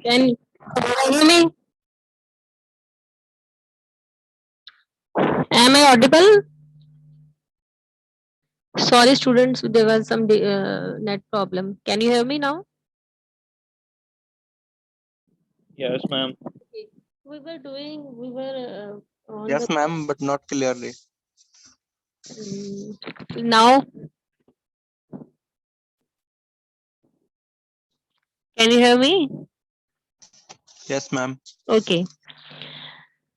Can you hear me? Am I audible? Sorry, students, there was some net problem. Can you hear me now? Yes, ma'am. Okay. We were on Yes, the ma'am, but not clearly. now. Can you hear me? Yes, ma'am. Okay.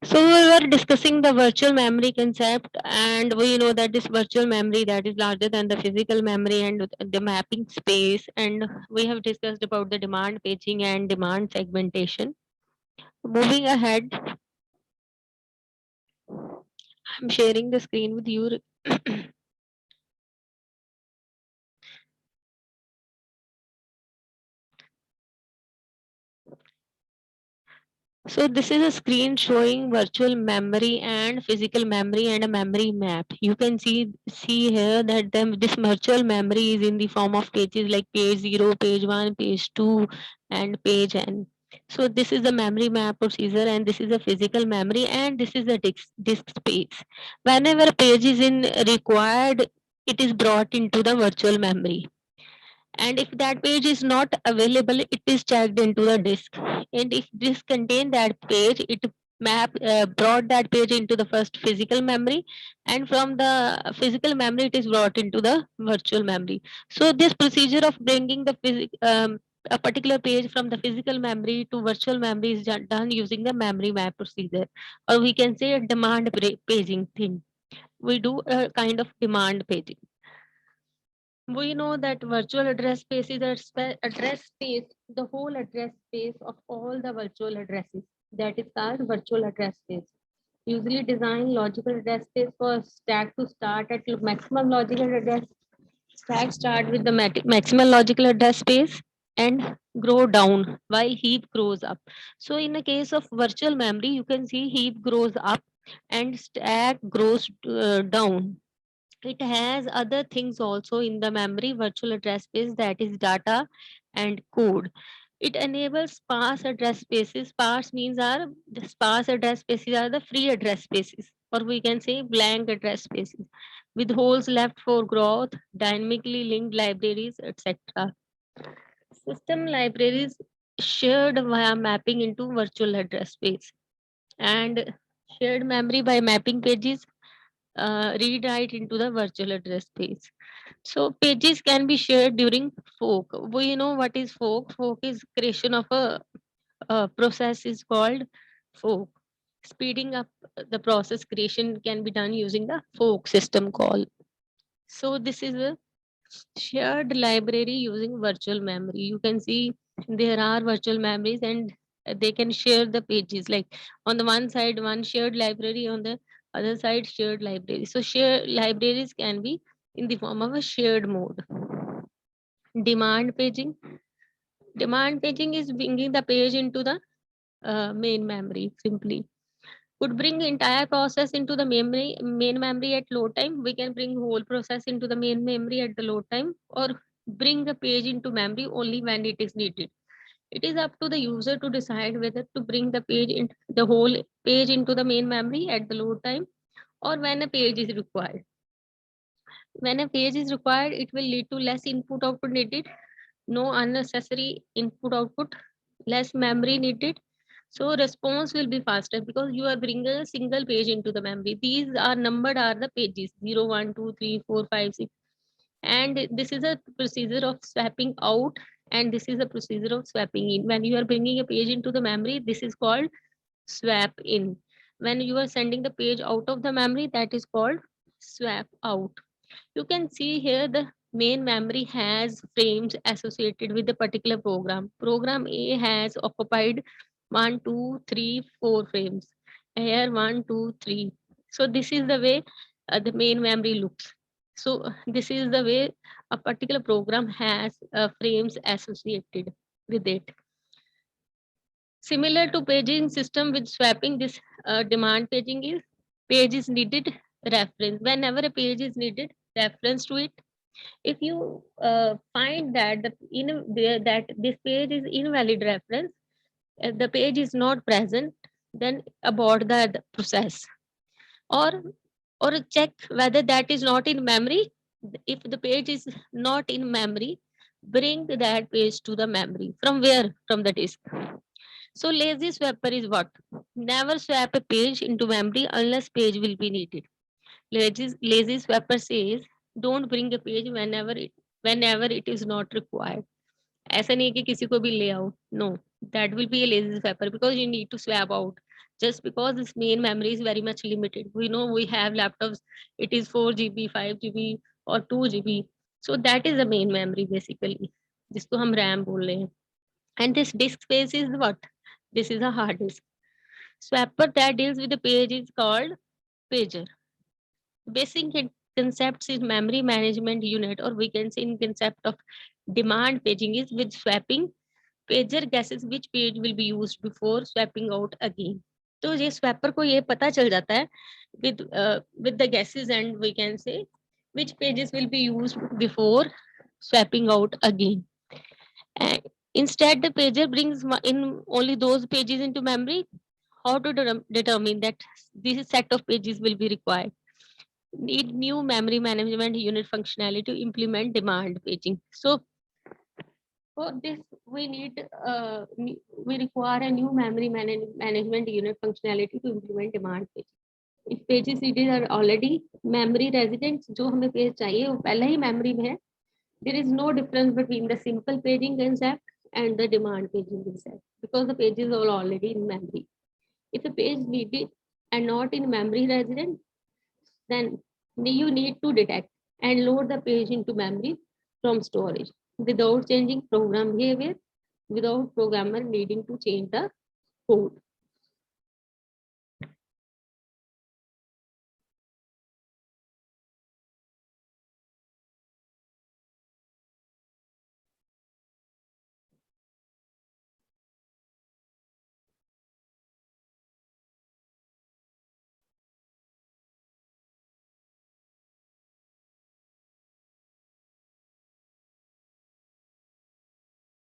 So we were discussing the virtual memory concept, and we know that this virtual memory that is larger than the physical memory and the mapping space, and we have discussed about the demand paging and demand segmentation. Moving ahead, I'm sharing the screen with you. So this is a screen showing virtual memory and physical memory and a memory map. You can see here that this virtual memory is in the form of pages like page 0, page 1, page 2, and page n. So this is the memory map procedure, and this is a physical memory, and this is a disk space. Whenever a page is in required, it is brought into the virtual memory, and if that page is not available, it is checked into the disk, and if this contain that page, it brought that page into the first physical memory, and from the physical memory it is brought into the virtual memory. So this procedure of bringing a particular page from the physical memory to virtual memory is done using the memory map procedure, or we can say a demand paging thing. We do a kind of demand paging. We know that virtual address space is a address space, the whole address space of all the virtual addresses. That is called virtual address space. Usually design logical address space for stack to start at maximum logical address. Stack start with the maximal logical address space and grow down while heap grows up. So in the case of virtual memory, you can see heap grows up and stack grows down. It has other things also in the memory virtual address space, that is data and code. It enables sparse address spaces. Sparse means are the sparse address spaces are the free address spaces, or we can say blank address spaces with holes left for growth, dynamically linked libraries, etc. System libraries shared via mapping into virtual address space, and shared memory by mapping pages rewrite into the virtual address space. So pages can be shared during fork. We know what is fork. Fork is creation of a process is called fork. Speeding up the process creation can be done using the fork system call. So this is a shared library using virtual memory. You can see there are virtual memories, and they can share the pages, like on the one side one shared library, on the other side shared library. So shared libraries can be in the form of a shared mode. Demand paging. Demand paging is bringing the page into the main memory simply. Could bring entire process into the main memory at load time. We can bring whole process into the main memory at the load time, or bring the page into memory only when it is needed. It is up to the user to decide whether to bring the whole page into the main memory at the load time, or when a page is required. When a page is required, it will lead to less input output needed, no unnecessary input output, less memory needed. So response will be faster because you are bringing a single page into the memory. These are numbered are the pages 0, 1, 2, 3, 4, 5, 6. And this is a procedure of swapping out, and this is a procedure of swapping in. When you are bringing a page into the memory, this is called swap in. When you are sending the page out of the memory, that is called swap out. You can see here the main memory has frames associated with the particular program. Program A has occupied 1, 2, 3, 4 frames. Here 1, 2, 3. So this is the way the main memory looks. So this is the way a particular program has frames associated with it. Similar to paging system with swapping, this demand paging is page is needed reference. Whenever a page is needed reference to it, if you find that that this page is invalid reference, the page is not present, then abort the process, or check whether that is not in memory. If the page is not in memory, bring that page to the memory. From where? From the disk. So lazy swapper is what? Never swap a page into memory unless page will be needed. Lazy swapper says don't bring a page whenever it is not required. ऐसा नहीं है कि किसी को भी ले आओ. No, that will be a lazy swapper because you need to swap out. Just because this main memory is very much limited. We know we have laptops, it is 4 GB, 5 GB or 2 GB. So that is the main memory basically, जिसको हम RAM बोल रहे हैं. And this disk space is what? This is a hard disk. Swapper that deals with the page is called pager. Basic concepts in memory management unit, or we can say in concept of demand paging, is with swapping. Pager guesses which page will be used before swapping out again. तो ये swapper को ये पता चल जाता है with the guesses, and we can say which pages will be used before swapping out again. And instead, the pager brings in only those pages into memory. How to determine that this set of pages will be required? Need new memory management unit functionality to implement demand paging. So for this, we we require a new memory management unit functionality to implement demand paging. If pages it are already memory residents, जो हमें page चाहिए वो पहले ही memory में है. There is no difference between the simple paging concept and the demand paging concept because the pages are already in memory. If a page needed and not in memory resident, then you need to detect and load the page into memory from storage without changing program behavior, without programmer needing to change the code.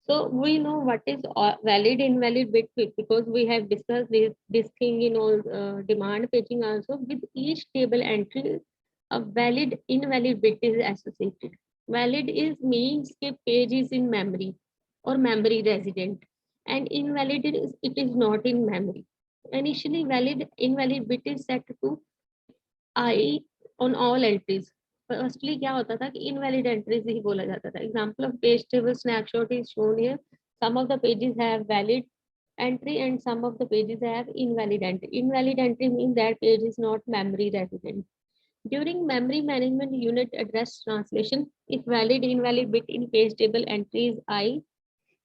So we know what is valid invalid bit because we have discussed this thing in all demand paging also. With each table entry, a valid invalid bit is associated. Valid is means के page is in memory or memory resident, and invalid is it is not in memory. Initially, valid invalid bit is set to I on all entries. Firstly क्या होता था कि invalid entries ही बोला जाता था. Example of page table snapshot is shown here. Some of the pages have valid entry and some of the pages have invalid entry. Invalid entry means that page is not memory resident. During memory management unit address translation, if valid invalid bit in page table entry is I,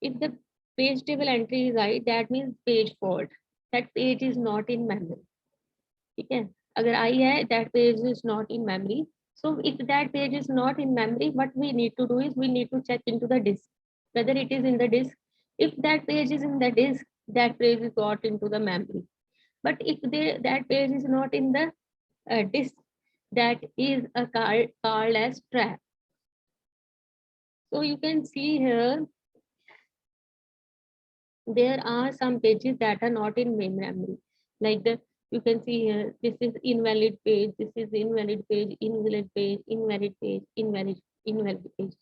if the page table entry is I, that means page fault. That page is not in memory. ठीक है, अगर I है that page is not in memory. So if that page is not in memory, what we need to do is we need to check into the disk whether it is in the disk. If that page is in the disk, that page is got into the memory. But if that page is not in the disk, that is a called as trap. So you can see here there are some pages that are not in main memory, like the you can see here this is invalid page, this is invalid page, invalid page, invalid page, invalid page.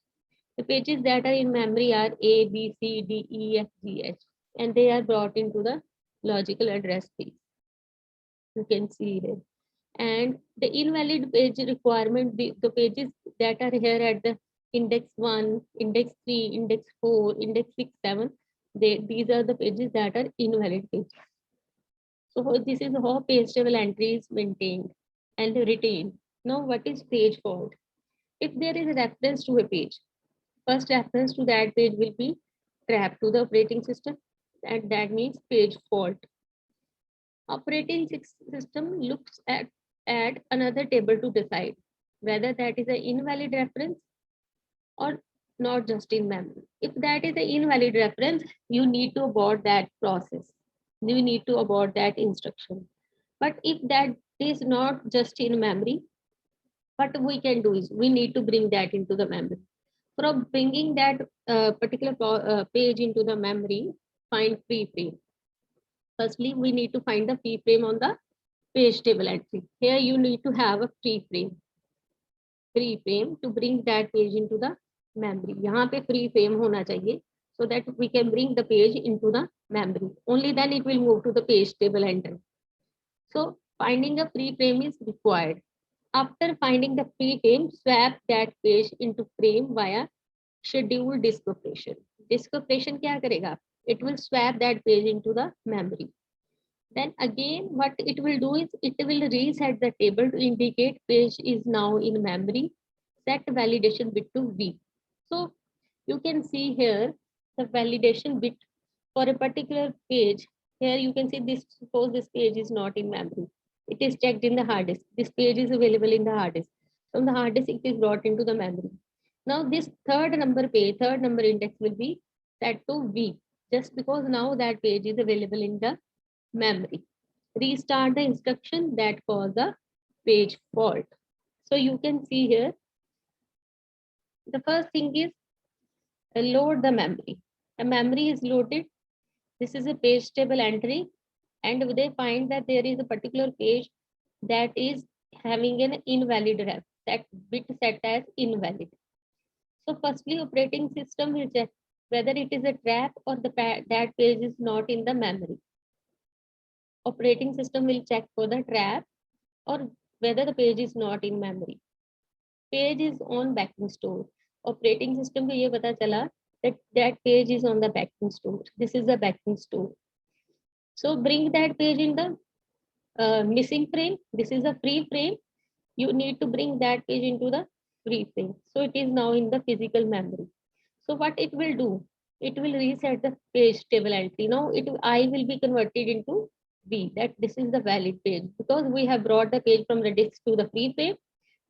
The pages that are in memory are A, B, C, D, E, F, G, H, and they are brought into the logical address space. You can see here. And the invalid page requirement, the pages that are here at the index 1, index 3, index 4, index 6, 7, these are the pages that are invalid pages. So this is how page table entry is maintained and retained. Now what is page fault? If there is a reference to a page, first reference to that page will be trapped to the operating system, and that means page fault. Operating system looks at another table to decide whether that is an invalid reference or not just in memory. If that is an invalid reference, you need to abort that process. You need to abort that instruction. But if that is not just in memory, what we can do is we need to bring that into the memory. From bringing that particular page into the memory, find free frame. Firstly, we need to find the free frame on the page table entry. Here you need to have a free frame to bring that page into the memory. यहाँ पे free frame होना चाहिए so that we can bring the page into the memory. Only then it will move to the page table entry. So finding a free frame is required. After finding the free frame, swap that page into frame via scheduled disk operation. Disk operation क्या करेगा? It will swap that page into the memory. Then again, what it will do is it will reset the table to indicate page is now in memory. Set validation bit to V. So you can see here the validation bit for a particular page. Here you can see this, suppose this page is not in memory. It is checked in the hard disk. This page is available in the hard disk. From the hard disk, it is brought into the memory. Now this third number index will be set to V, just because now that page is available in the memory. Restart the instruction that cause the page fault. So you can see here, the first thing is load the memory. The memory is loaded. This is a page table entry, and they find that there is a particular page that is having an invalid ref, that bit set as invalid. So firstly, operating system will check whether it is a trap or that page is not in the memory. Operating system will check for the trap or whether the page is not in memory. Page is on backing store. Operating system को ये पता चला that page is on the backing store. This is the backing store. So bring that page in the missing frame. This is a free frame. You need to bring that page into the free frame. So it is now in the physical memory. So what it will do? It will reset the page table entry. Now I will be converted into V, that this is the valid page, because we have brought the page from the disk to the free frame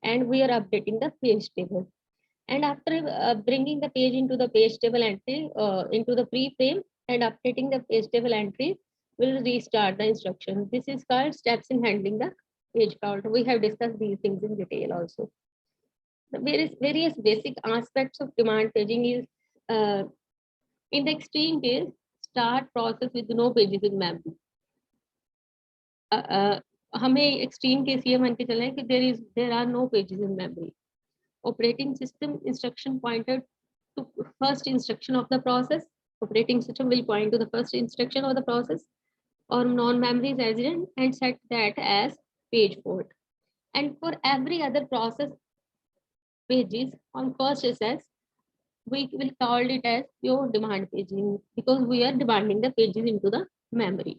and we are updating the page table. And after bringing the page into the page table entry, into the free frame and updating the page table entry, will restart the instruction. This is called steps in handling the page fault. We have discussed these things in detail also. The various basic aspects of demand paging is, in the extreme case, start process with no pages in memory. हमें extreme case ये मान के चलें कि there are no pages in memory. Operating system instruction pointed to first instruction of the process. Operating system will point to the first instruction of the process or non-memory resident and set that as page fault. And for every other process pages on first SS, we will call it as pure demand paging, because we are demanding the pages into the memory.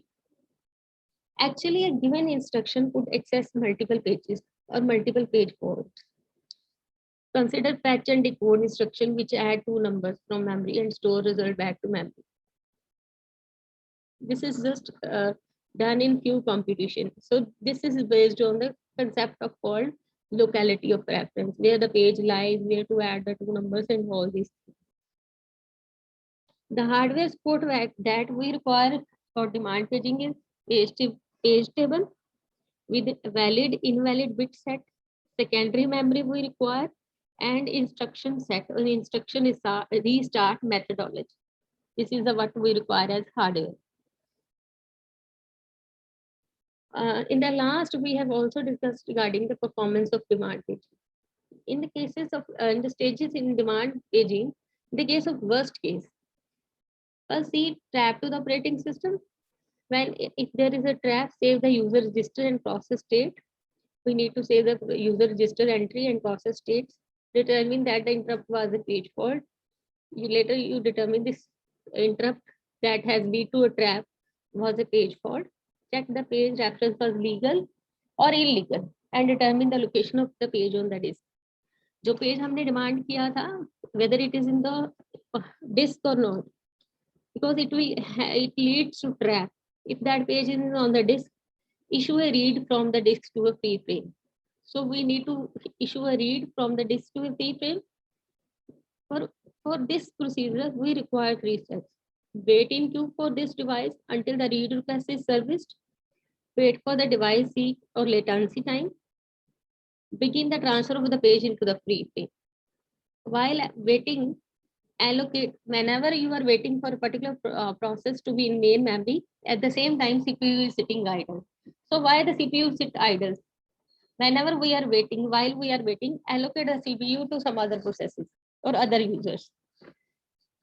Actually, a given instruction could access multiple pages or multiple page faults. Consider fetch and decode instruction, which add two numbers from memory and store result back to memory. This is just done in few computation. So this is based on the concept of called locality of reference, where the page lies, where to add the two numbers and all these things. The hardware support that we require for demand paging is page table with valid invalid bit set. Secondary memory we require, and instruction set or instruction is restart methodology. This is what we require as hardware. In the last, we have also discussed regarding the performance of demand paging. In the cases of in the stages in demand paging, in the case of worst case, first see trap to the operating system. When if there is a trap, save the user register and process state. We need to save the user register entry and process states. Determine that the interrupt was a page fault. Later you determine this interrupt that has lead to a trap was a page fault. Check the page reference was legal or illegal and determine the location of the page on the disk. जो page हमने demand किया था, whether it is in the disk or not, because it leads to trap. If that page is on the disk, issue a read from the disk to a free frame. So we need to issue a read from the disk to a free frame. For this procedure, we require 3 steps. Wait in queue for this device until the read request is serviced. Wait for the device seek or latency time. Begin the transfer of the page into the free frame. While waiting, allocate whenever you are waiting for a particular process to be in main memory. At the same time, CPU is sitting idle. So why the CPU sit idle? Whenever we are waiting, while we are waiting, allocate the CPU to some other processes or other users.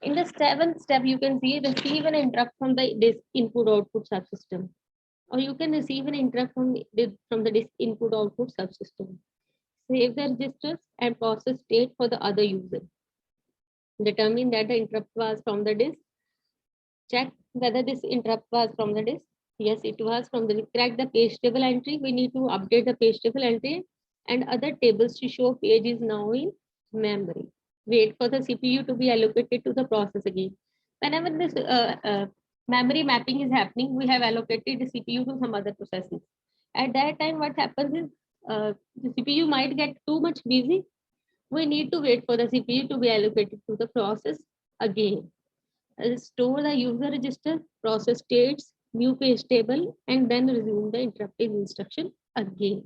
In the seventh step, you can see receive an interrupt from the disk input output subsystem, or you can receive an interrupt from the disk input output subsystem. Save the registers and process state for the other user. Determine that the interrupt was from the disk. Check whether this interrupt was from the disk. Yes, it was from the disk. Crack the page table entry. We need to update the page table entry and other tables to show page is now in memory. Wait for the CPU to be allocated to the process again. Whenever this memory mapping is happening, we have allocated the CPU to some other processes. At that time, what happens is the CPU might get too much busy. We need to wait for the CPU to be allocated to the process again. Store the user register, process states, new page table, and then resume the interrupted instruction again.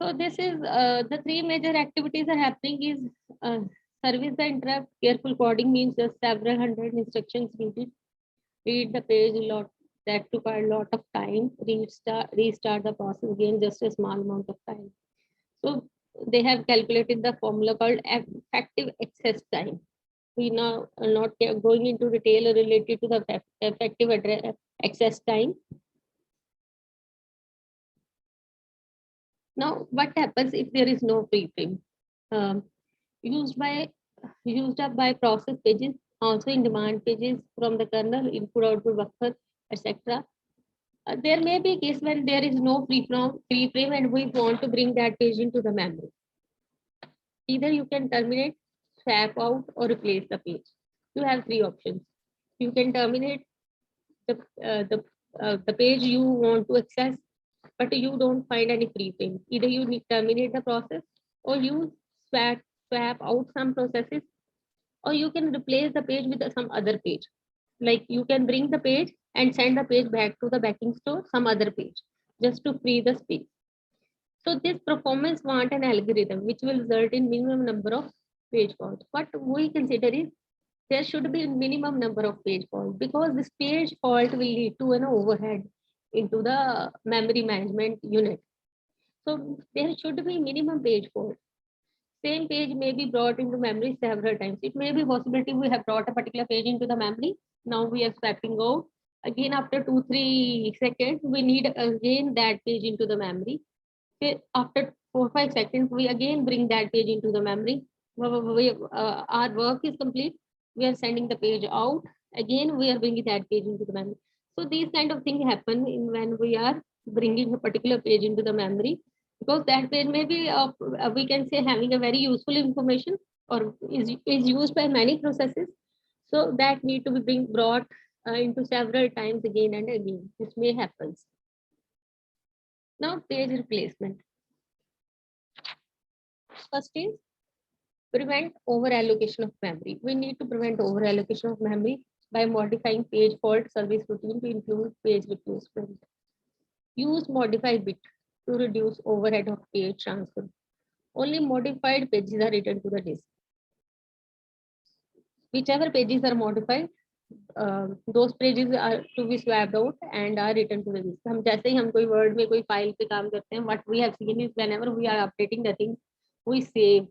So this is the three major activities are happening is service the interrupt. Careful coding means just several hundred instructions needed. Read the page a lot. That took a lot of time. Restart the process again, just a small amount of time. So they have calculated the formula called effective access time. We now are not going into detail related to the effective access time. Now, what happens if there is no preframe? Um, used up by process pages, also in demand pages from the kernel, input output buffer, etc. There may be a case when there is no preframe and we want to bring that page into the memory. Either you can terminate, swap out, or replace the page. You have three options. You can terminate the page you want to access, but you don't find any preframe. Either you need terminate the process, or you swap out some processes, or you can replace the page with some other page. Like you can bring the page and send the page back to the backing store, some other page, just to free the space. So this performance want an algorithm which will result in minimum number of page faults. What we consider is there should be minimum number of page faults because this page fault will lead to an overhead into the memory management unit. So there should be minimum page fault. Same page may be brought into memory several times. It may be possibility we have brought a particular page into the memory. Now we are swapping out. Again, after 2-3 seconds, we need again that page into the memory. Okay, after 4-5 seconds, we again bring that page into the memory. Our work is complete. We are sending the page out. Again, we are bringing that page into the memory. So these kind of things happen when we are bringing a particular page into the memory because that page may be, we can say, having a very useful information or is used by many processes. So that need to be brought into several times again and again. This may happen. Now page replacement. First is prevent over allocation of memory. We need to prevent over allocation of memory by modifying page fault service routine to include page replacement. Use modified bit to reduce overhead of page transfer. Only modified pages are written to the disk. Whichever pages are modified, those pages are to be swapped out and are written to the disk. हम जैसे ही हम कोई word में कोई file पे काम करते हैं, what we have seen is whenever we are updating the thing, we save.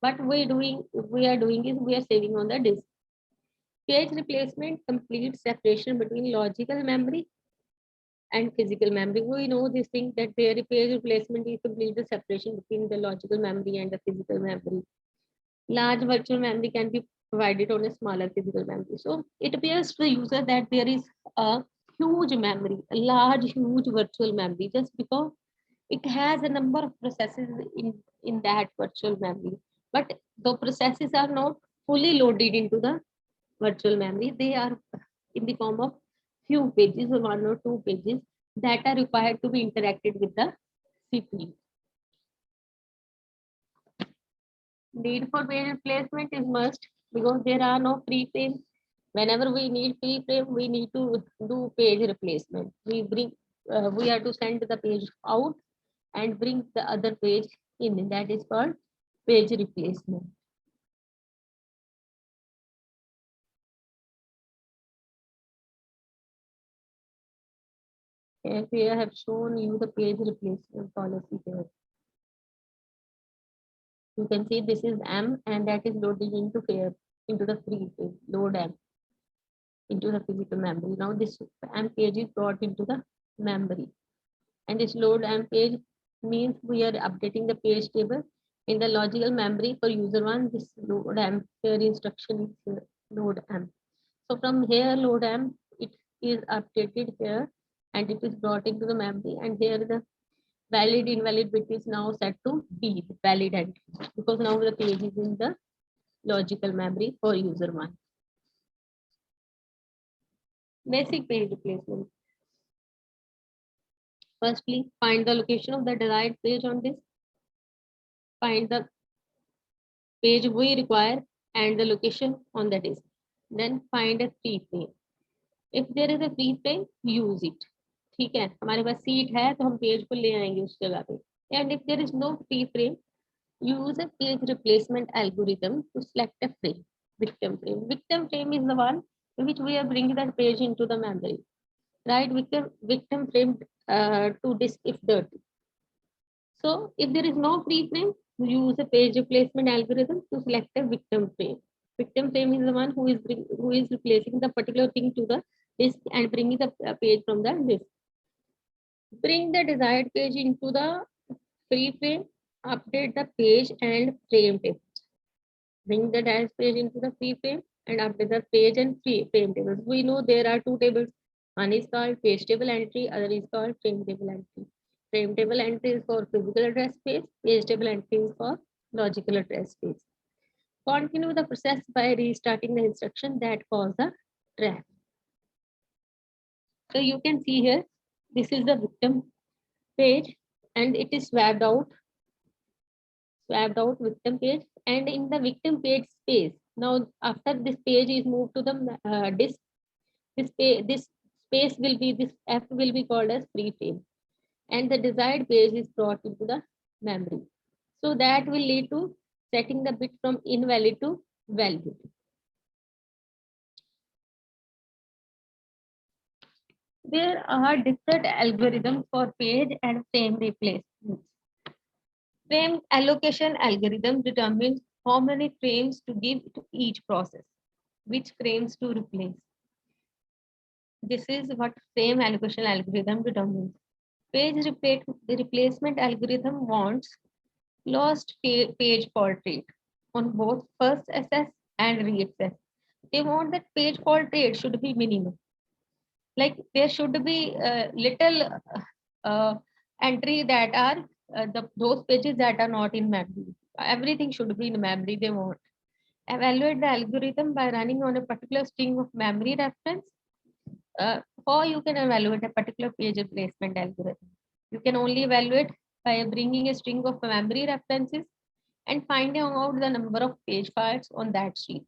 What we are doing is we are saving on the disk. Page replacement completes separation between logical memory and physical memory. We know this thing that their page replacement is complete the separation between the logical memory and the physical memory. Large virtual memory can be provided on a smaller physical memory. So it appears to the user that there is a huge memory, a large, huge virtual memory, just because it has a number of processes in that virtual memory. But the processes are not fully loaded into the virtual memory. They are in the form of few pages or 1 or 2 pages that are required to be interacted with the CPU. Need for page replacement is must because there are no preframes. Whenever we need preframe, we need to do page replacement. We have to send the page out and bring the other page in. That is called page replacement. Here I have shown you the page replacement policy here. You can see this is M and that is loaded into here, into the free page, load M into the physical memory. Now this M page is brought into the memory. And this load M page means we are updating the page table in the logical memory for user one. This load M here instruction is here, load M. So from here load M, it is updated here and it is brought into the memory, and here the valid invalid bit is now set to B, valid entry, because now the page is in the logical memory for user one. Basic page replacement. Firstly, find the location of the desired page on this. Find the page we require and the location on the disk. Then find a free frame. If there is a free frame, use it. ठीक है, हमारे पास seat है तो हम page को ले आएंगे उस जगह पे. And if there is no free frame, use a page replacement algorithm to select a frame, victim frame. Victim frame is the one in which we are bringing that page into the memory. Right, victim frame to disk if dirty. So if there is no free frame, use a page replacement algorithm to select a victim frame. Victim frame is the one who is replacing the particular thing to the disk and bringing the page from the disk. Bring the desired page into the free frame. Update the page and frame tables. Bring the desired page into the free frame and update the page and frame tables. We know there are two tables. One is called page table entry, other is called frame table entry. Frame table entry is for physical address space, page table entry is for logical address space. Continue the process by restarting the instruction that caused the trap. So you can see here, this is the victim page and it is swapped out victim page, and in the victim page space. Now after this page is moved to the disk, this space will be, this F will be called as free frame, and the desired page is brought into the memory. So that will lead to setting the bit from invalid to valid. There are different algorithms for page and frame replacements. Frame allocation algorithm determines how many frames to give to each process, which frames to replace. This is what frame allocation algorithm determines. Page replacement algorithm wants lost page fault rate on both first access and reaccess. They want that page fault rate should be minimum. Like there should be little entry that are those pages that are not in memory. Everything should be in memory they want. Evaluate the algorithm by running on a particular string of memory reference. Or you can evaluate a particular page replacement algorithm. You can only evaluate by bringing a string of memory references and finding out the number of page faults on that string.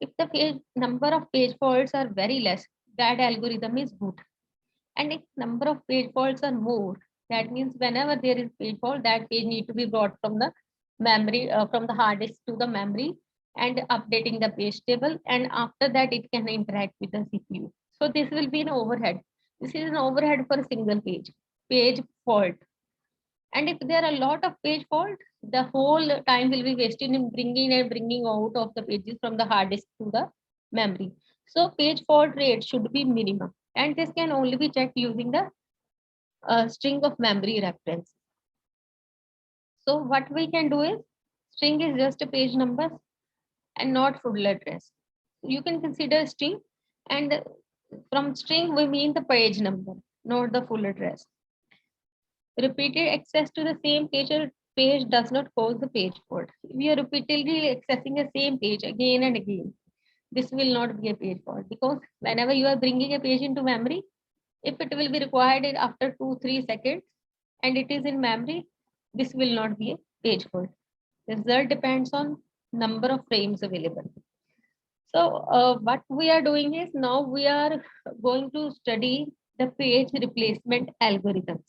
If the number of page faults are very less, that algorithm is good. And if number of page faults are more, that means whenever there is page fault, that page need to be brought from the memory, from the hard disk to the memory and updating the page table. And after that, it can interact with the CPU. So this will be an overhead. This is an overhead for a single page fault. And if there are a lot of page fault, the whole time will be wasted in bringing and bringing out of the pages from the hard disk to the memory. So page fault rate should be minimum, and this can only be checked using the string of memory reference. So what we can do is, string is just a page number and not full address. You can consider string, and from string we mean the page number, not the full address. Repeated access to the same page does not cause the page fault. If you are repeatedly accessing the same page again and again, this will not be a page fault, because whenever you are bringing a page into memory, if it will be required after 2-3 seconds and it is in memory, this will not be a page fault. The result depends on number of frames available. So what we are doing is, now we are going to study the page replacement algorithms.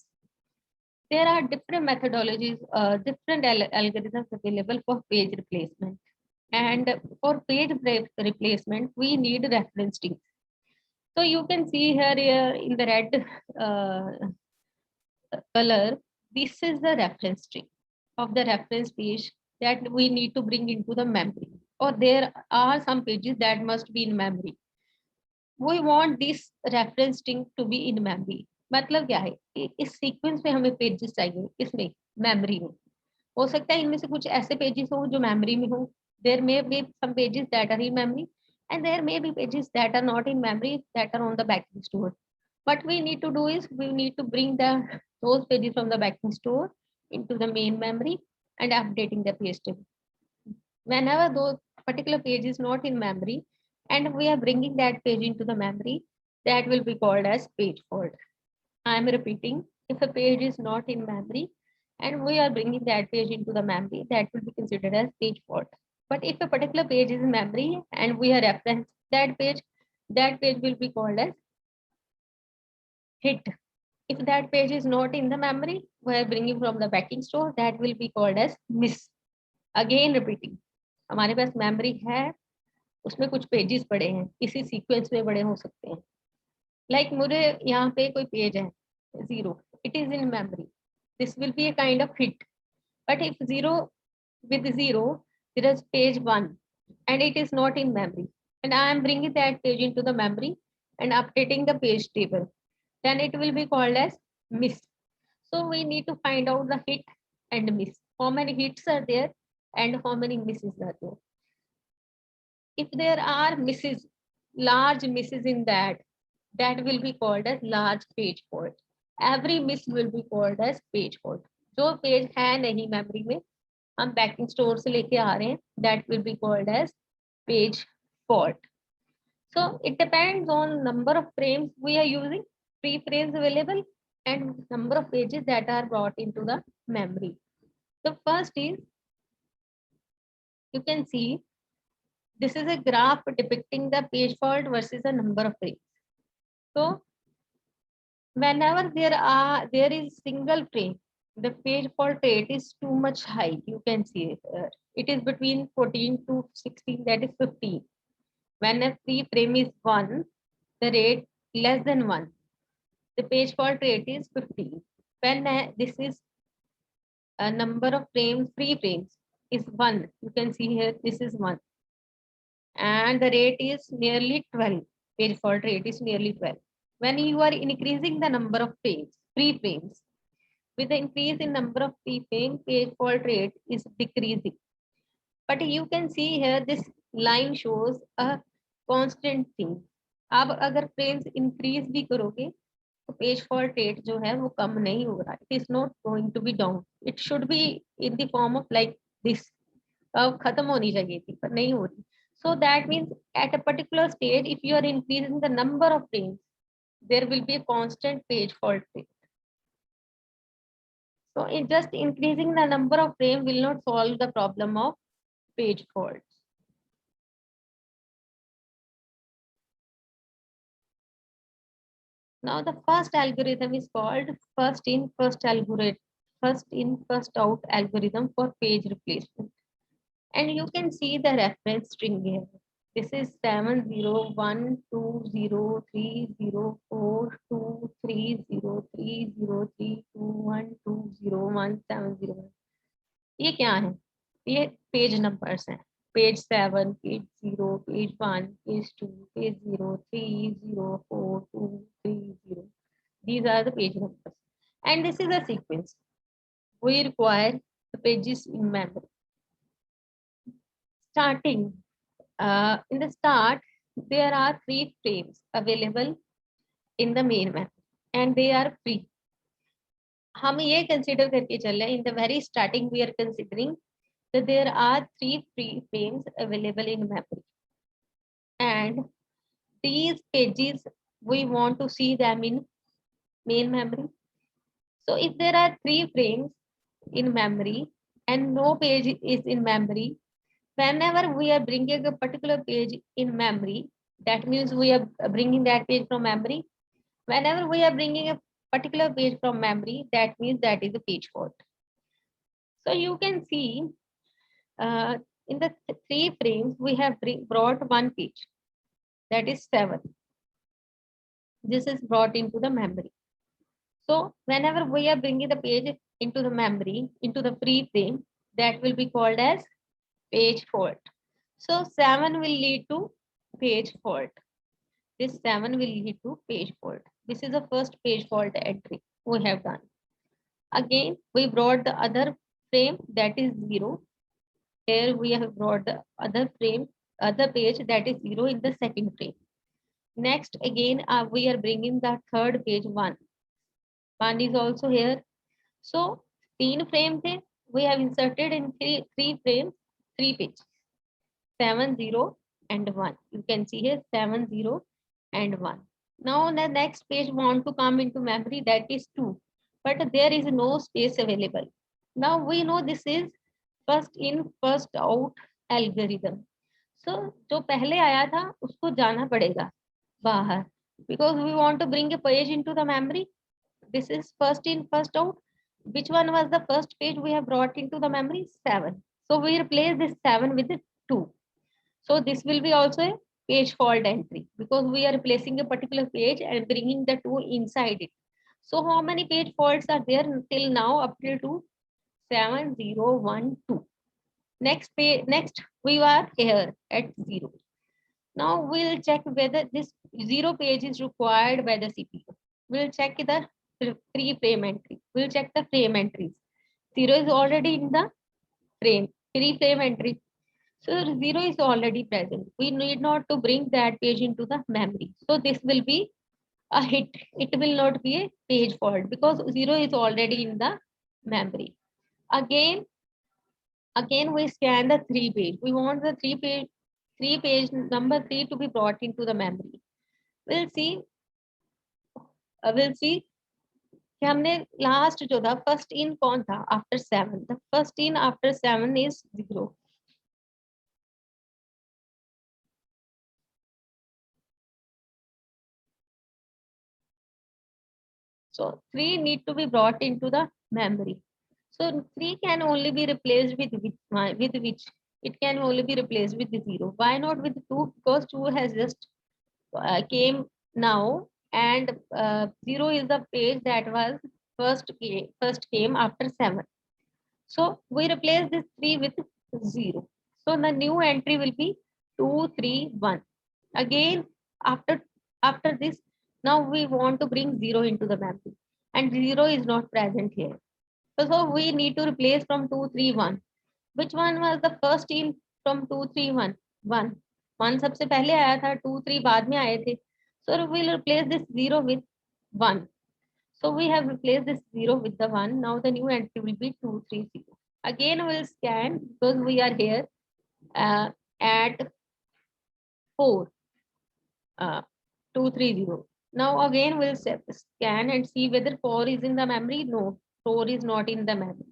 There are different methodologies, different algorithms available for page replacement. And for page replacement, we need reference strings. So you can see here in the red color, this is the reference string of the reference page that we need to bring into the memory, or there are some pages that must be in memory. We want this reference string to be in memory. मतलब क्या है, इस sequence में हमें pages चाहिए, इसमें memory में. हो सकता है इनमें से कुछ ऐसे पेजेस हो जो मेमोरी में हो. There may be some pages that are in memory, and there may be pages that are not in memory, that are on the backing store. What we need to do is we need to bring those pages from the backing store into the main memory and updating the page table. Whenever those particular page is not in memory and we are bringing that page into the memory, that will be called as page fault. I am repeating, if a page is not in memory and we are bringing that page into the memory, that will be considered as page fault. But if a particular page is in memory and we are referencing that page will be called as hit. If that page is not in the memory, we are bringing from the backing store, that will be called as miss. Again repeating, हमारे पास memory है, उसमें कुछ pages पड़े हैं, इसी sequence में बड़े हो सकते हैं. Like मुझे यहाँ पे कोई page है 0, it is in memory. This will be a kind of hit. But if 0 with 0, there is page 1 and it is not in memory, and I am bringing that page into the memory and updating the page table, then it will be called as miss. So we need to find out the hit and miss. How many hits are there and how many misses are there? If there are misses, large misses in that will be called as large page fault. Every miss will be called as page fault. जो page है नहीं memory में, हम backing store से लेके आ रहे हैं, that will be called as page fault. So it depends on number of frames we are using, free frames available, and number of pages that are brought into the memory. The first is, you can see, this is a graph depicting the page fault versus the number of frames. So whenever there is single frame, the page fault rate is too much high. You can see it here. It is between 14 to 16, that is 15. When a free frame is 1, the rate less than 1, the page fault rate is 15. When this is a number of frames, free frames is 1, you can see here this is 1, and the rate is nearly 12. Page fault rate is nearly 12. When you are increasing the number of frames, free frames, with the increase in number of free frames, page fault rate is decreasing. But you can see here this line shows a constant thing. आप अगर frames increase भी करोगे तो page fault rate जो है वो कम नहीं हो रहा. It is not going to be down. It should be in the form of like this. अब खत्म होनी चाहिए थी पर नहीं हो रही. So that means at a particular stage, if you are increasing the number of frames, there will be a constant page fault rate. So it just increasing the number of frames will not solve the problem of page faults. Now the first algorithm is called first in first out algorithm for page replacement. And you can see the reference string here. This is 70120303030321201701. ये क्या है? ये page numbers हैं. Page 7, page 0, page 1, page 2, page 0, 3, 0, 4, 2, 3, 0. These are the page numbers. And this is a sequence. We require the pages in memory. Starting, in the start, there are 3 frames available in the main memory and they are free. हम ये consider करके चल रहे हैं, in the very starting we are considering that there are 3 free frames available in memory, and these pages we want to see them in main memory. So if there are 3 frames in memory and no page is in memory, whenever we are bringing a particular page in memory, that means we are bringing that page from memory. Whenever we are bringing a particular page from memory, that means that is a page fault. So you can see in the 3 frames, we have brought 1 page, that is 7. this is brought into the memory. So whenever we are bringing the page into the memory, into the free frame, that will be called as page fault. So 7 will lead to page fault. This 7 will lead to page fault. This is the first page fault entry we have done. Again, we brought the other frame, that is 0. Here we have brought the other frame, other page, that is 0 in the second frame. Next, again, we are bringing the third page 1. 1 is also here. So 3 frame थे, we have inserted in three frames, 3 pages, 7, 0 and 1. You can see here 7, 0 and 1. Now the next page want to come into memory, that is 2, but there is no space available. Now we know this is first in first out algorithm. So जो पहले आया था उसको जाना पड़ेगा बाहर, because we want to bring a page into the memory. This is first in first out. Which one was the first page we have brought into the memory? 7. So we replace this 7 with 2. So this will be also a page fault entry, because we are replacing a particular page and bringing the 2 inside it. So how many page faults are there till now up till 2? 7, 0, 1, 2. Next page, next we are here at 0. Now we'll check whether this 0 page is required by the CPU. We'll check the free frame entry. We'll check the frame entries. 0 is already in the frame, free frame entry. So 0 is already present. We need not to bring that page into the memory. So this will be a hit. It will not be a page fault because 0 is already in the memory. Again we scan the 3 page. We want the 3 page number 3 to be brought into the memory. We'll see कि हमने last जो था first in कौन था after 7. The first in after 7 is 0. So 3 need to be brought into the memory. So 3 can only be replaced with which? It can only be replaced with 0. Why not with 2? Because 2 has just came now, and 0 is the page that was first came after 7. So we replace this 3 with 0. So the new entry will be 2, 3, 1. Again, after this, now we want to bring 0 into the memory, and 0 is not present here. So we need to replace from 2, 3, 1. Which one was the first in from 2, 3, 1? 1. 1 सबसे पहले आया था, 2, 3 बाद में आए थे. So we'll replace this 0 with 1. So we have replaced this 0 with the 1. Now the new entry will be 2, 3, 0. Again we'll scan because we are here at 4, 2, 3, 0. Now again we'll scan and see whether 4 is in the memory. No, 4 is not in the memory.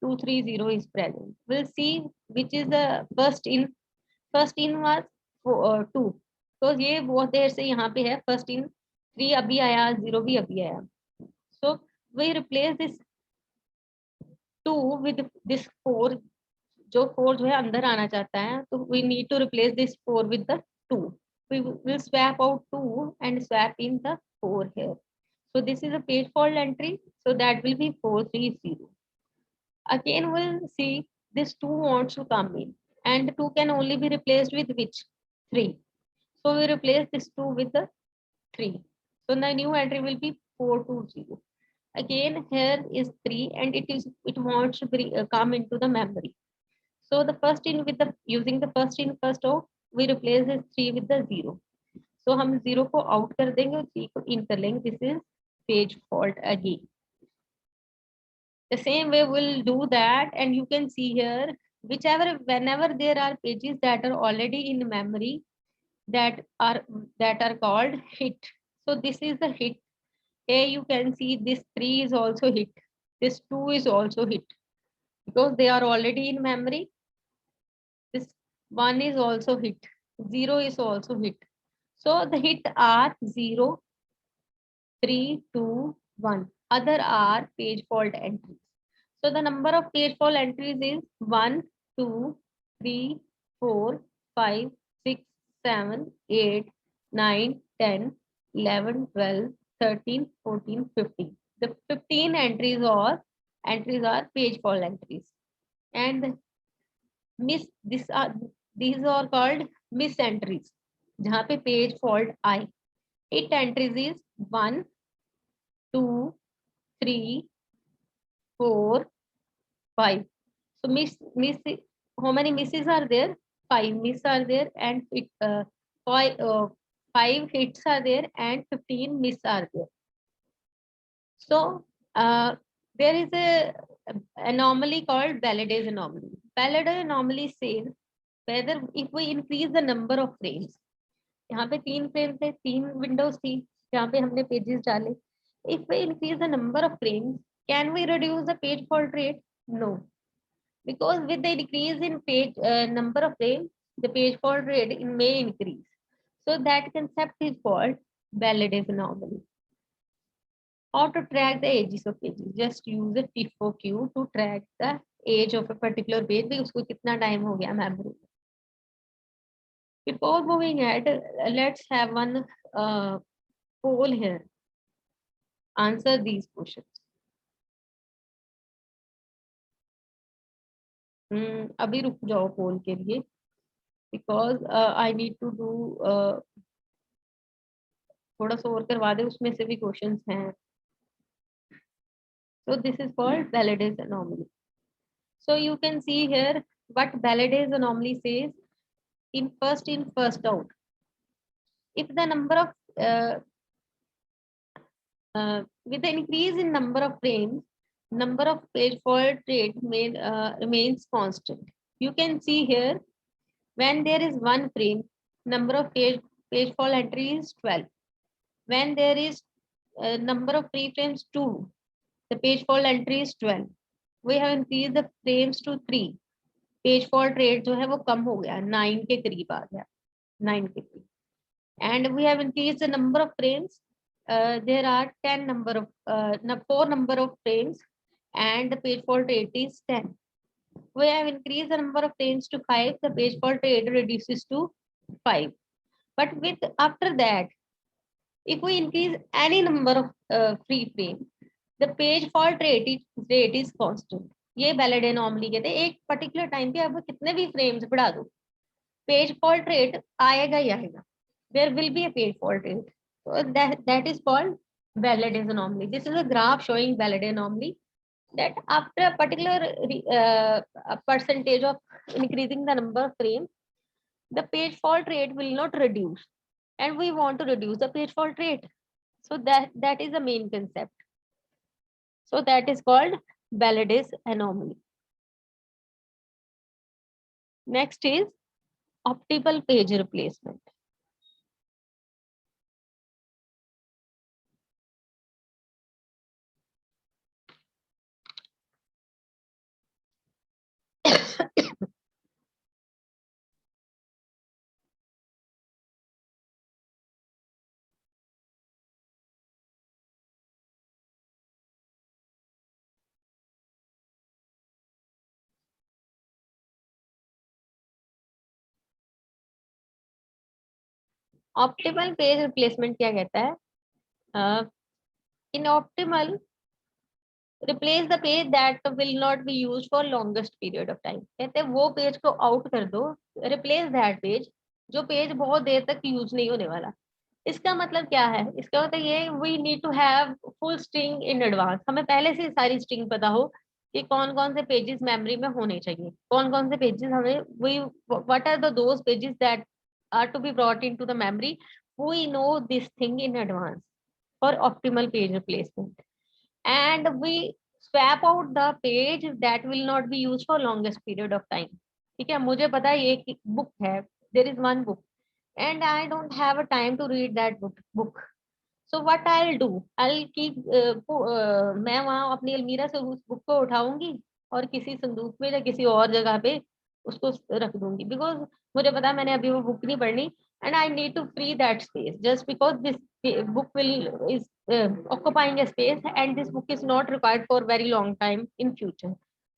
2, 3, 0 is present. We'll see which is the first in. First in was 2. तो ये बहुत देर से यहाँ पे है. First in 3 अभी आया, 0 भी अभी आया. So we replace this 2 with this 4. जो 4 जो है अंदर आना चाहता है, तो we need to replace this 4 with the 2. We will swap out 2 and swap in the 4 here. So this is a page fault entry. So that will be 4, 3, 0. Again we'll see this 2 wants to come in, and 2 can only be replaced with which? 3. So we replace this 2 with the 3. So the new entry will be 4, 2, 0. Again here is 3, and it wants to come into the memory. So the first in with the using the first in first out, we replace this 3 with the 0. So हम 0 को out कर देंगे और 3 को in कर लेंगे. This is page fault again. The same way we'll do that, and you can see here whenever there are pages that are already in memory that are called hit. So this is the hit. Here you can see this 3 is also hit. This 2 is also hit because they are already in memory. This 1 is also hit. 0 is also hit. So the hit are 0, 3, 2, 1. Other are page fault entries. So the number of page fault entries is 1, 2, 3, 4, 5, 6, 7, 8, 9, 10, 11, 12, 13, 14, 15. The 15 entries are page fault entries, and miss these are called miss entries. जहाँ पे page fault आए. 8 entries is 1, 2, 3, 4, 5. So miss how many misses are there? 5 misses are there, and five hits are there, and 15 misses are there. So there is a anomaly called Balladay's anomaly. Balladay's anomaly says whether if we increase the number of frames. यहाँ पे 3 frame थे, 3 Windows थी जहाँ पे हमने pages डाले. If we increase the number of frames, can we reduce the page fault rate? No, because with the decrease in page number of frames, the page fault rate may increase. So that concept is called Balladay's anomaly. How to track the ages of pages? Just use a FIFO-Q to track the age of a particular page. भी उसको कितना time हो गया memory. Before moving ahead, let's have one poll here. Answer these questions. अभी रुक जाओ poll के लिए, because I need to do थोड़ा सा और करवा दे, उसमें से भी questions हैं. So this is called Balladay's anomaly. So you can see here what Balladay's anomaly says. In, first out. If the number of with the increase in number of frames, number of page fault rate remains constant. You can see here when there is 1 frame, number of page fault entry is 12. When there is number of free frames 2, the page fault entry is 12. We have increased the frames to 3. Page fault rate जो है वो कम हो गया, 9 के करीब आ गया, 9 के करीब. And we have increase the number of frames. There are 10 number of 4 number of frames, and the page fault rate is 10. We have increased the number of frames to 5. The page fault rate reduces to 5. But with after that, if we increase any number of free frame, the page fault rate is constant. ये Balladay's anomaly कहते हैं. एक particular time पे आप कितने भी frames बढ़ा दो, पेज फॉल्ट रेट आएगा ही आएगा. There will be a page fault rate. So that is called Balladay's anomaly. This is a graph showing Balladay's anomaly, that after a particular percentage of increasing the number of frames, the page fault rate will not reduce, and we want to reduce the page fault rate. So that is the main concept. So that is called Balladay's anomaly. Next is optimal page replacement. Optimal page replacement क्या कहता है? In optimal replace the page that will not be used for longest period of time. कहते हैं वो page को out कर दो, replace that page जो पेज बहुत देर तक यूज नहीं होने वाला. इसका मतलब क्या है? इसका मतलब ये we need to have full string in advance. हमें पहले से सारी स्ट्रिंग पता हो कि कौन कौन से पेजेस मेमोरी में होने चाहिए, कौन कौन से पेजेस हमें what are the those pages that are to be brought into the memory. We know this thing in advance for optimal page replacement, and we swap out the page that will not be used for longest period of time. ठीक है, मुझे पता है ये एक book है, there is one book and I don't have a time to read that book. So what I'll do, I'll keep मैं वहाँ अपनी अलमीरा से उस बुक को उठाऊंगी और किसी संदूक में या किसी और जगह पे उसको रख दूंगी, बिकॉज मुझे पता है मैंने अभी वो बुक नहीं पढ़नी, and I need to free that space just because this book is occupying a space, and this book is not required for very long time in future.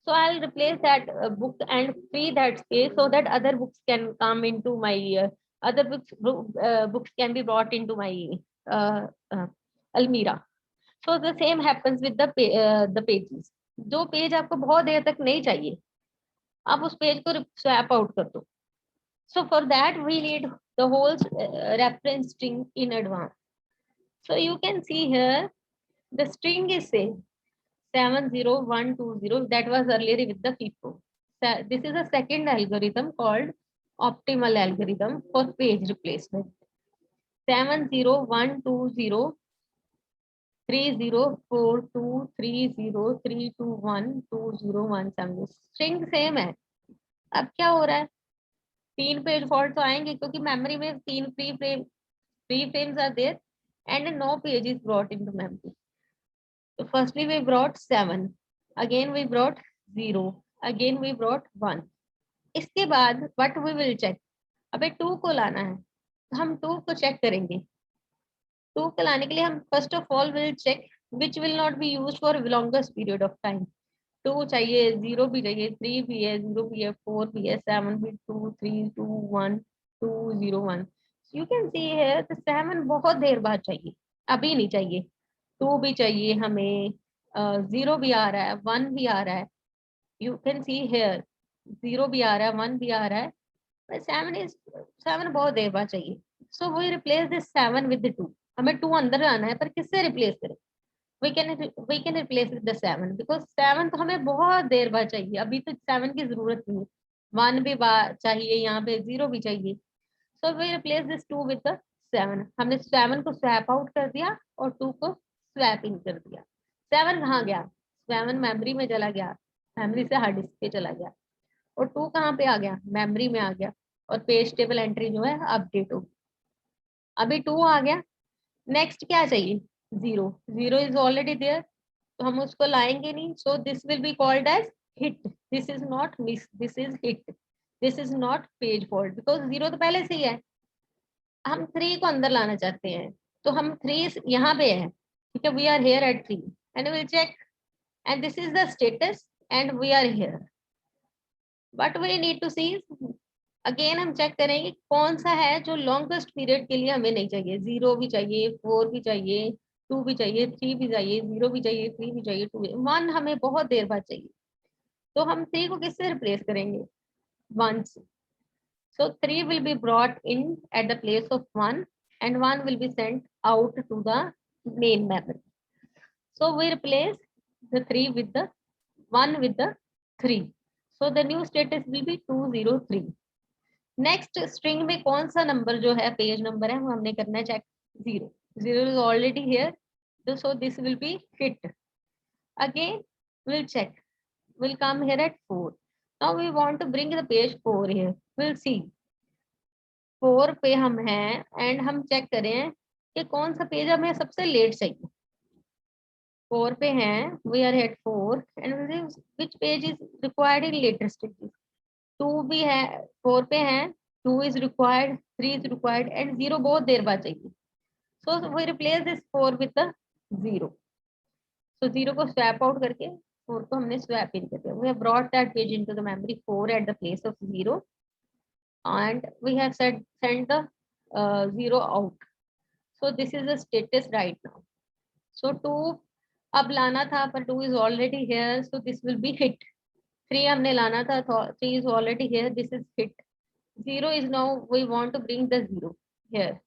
So I'll replace that book and free that space so that other books can come into my other books can be brought into my Almira. So the same happens with the pages. जो page आपको बहुत देर तक नहीं चाहिए, आप उस page को स्वैप आउट कर दो. So for that we need the whole reference string in advance. So you can see here the string is same 70120, that was earlier with the FIFO. This is a second algorithm called optimal algorithm for page replacement. 70120 30423032120117. String same है. अब क्या हो रहा है, 3 page fault तो आएंगे क्योंकि memory में 3 free frames are there and no page is brought into memory. So firstly we brought 7, again we brought 0, again we brought 1. इसके बाद what we will check, अबे 2 को लाना है तो हम 2 को चेक करेंगे. 2 को लाने के लिए हम first of all will check which will not be used for longest period of time. 2 चाहिए, 0 भी चाहिए, 3 भी है, 0 भी है, 4 भी है, 7 भी, 2 3 2 1 2 0 1. So you can see here the 7 बहुत देर बाद चाहिए, अभी नहीं चाहिए. 2 भी चाहिए हमें, 0 भी आ रहा है, 1 भी आ रहा है. You can see here 0 भी आ रहा है, 1 भी आ रहा है, 7 बहुत देर बाद चाहिए. So we replace this 7 with the 2. हमें 2 अंदर आना है, पर किससे रिप्लेस करें? we can replace with the 7 because 7 तो हमें बहुत देर बाद चाहिए, अभी तो 7 की जरूरत नहीं है. 1 भी चाहिए, यहाँ पे 0 भी चाहिए. So we replace this 2 with the 7. हमने 7 को स्वैप आउट कर दिया और 2 को स्वैप इन कर दिया. 7 कहाँ गया? 7 मेमोरी में चला गया, मेमोरी से हार्ड डिस्क पे चला गया. और 2 कहाँ पे आ गया? मेमोरी में आ गया. और पेज टेबल एंट्री जो है अपडेट होगी. अभी 2 आ गया. नेक्स्ट क्या चाहिए? 0. 0 इज ऑलरेडी देयर, तो हम उसको लाएंगे नहीं. So this will be called as hit. This is not miss, this is hit. This is not page fault because 0 तो पहले से ही है. हम 3 को अंदर लाना चाहते हैं, तो हम 3 यहाँ पे है, ठीक है. We are here at 3 and will check and this is the status and we are here. But we need to see, again हम चेक करेंगे कौन सा है जो लॉन्गेस्ट पीरियड के लिए हमें नहीं चाहिए. 0 भी चाहिए, 4 भी चाहिए, 2 भी चाहिए, 3 भी चाहिए, 0 भी चाहिए, 3 भी चाहिए, 2 1 हमें बहुत देर बाद चाहिए. तो हम 3 को किससे रिप्लेस करेंगे? 1 से. So 3 will be brought in at the place of 1 and 1 will be sent out to the main memory. So we replace the 3 with the 1 with the 3. So the new status will be 203. Next string में कौन सा number जो है page number है वो हमने करना है check. 0. 0 is already here, so this will be hit. Again we'll check, we'll come here at 4. Now we want to bring the page 4 here. We'll see 4 पे हम हैं एंड हम चेक करें कि कौन सा पेज हमें सबसे लेट चाहिए. 4 पे हैं, we are at 4 and which page is required in later stages. 2 भी है, 4 पे हैं, 2 is required, 3 is required and 0 बहुत देर बाद चाहिए. So we replace this 4 with the 0. So 0 को swap out करके 4 को हमने swap in कर दिया. We have brought that page into the memory 4 at the place of 0 and we have sent the 0 out. So this is the status right now. So 2 अब लाना था पर 2 is already here, so this will be hit. 3 हमने लाना था, 3 is already here, this is hit. 0 is now we want to bring the 0 here.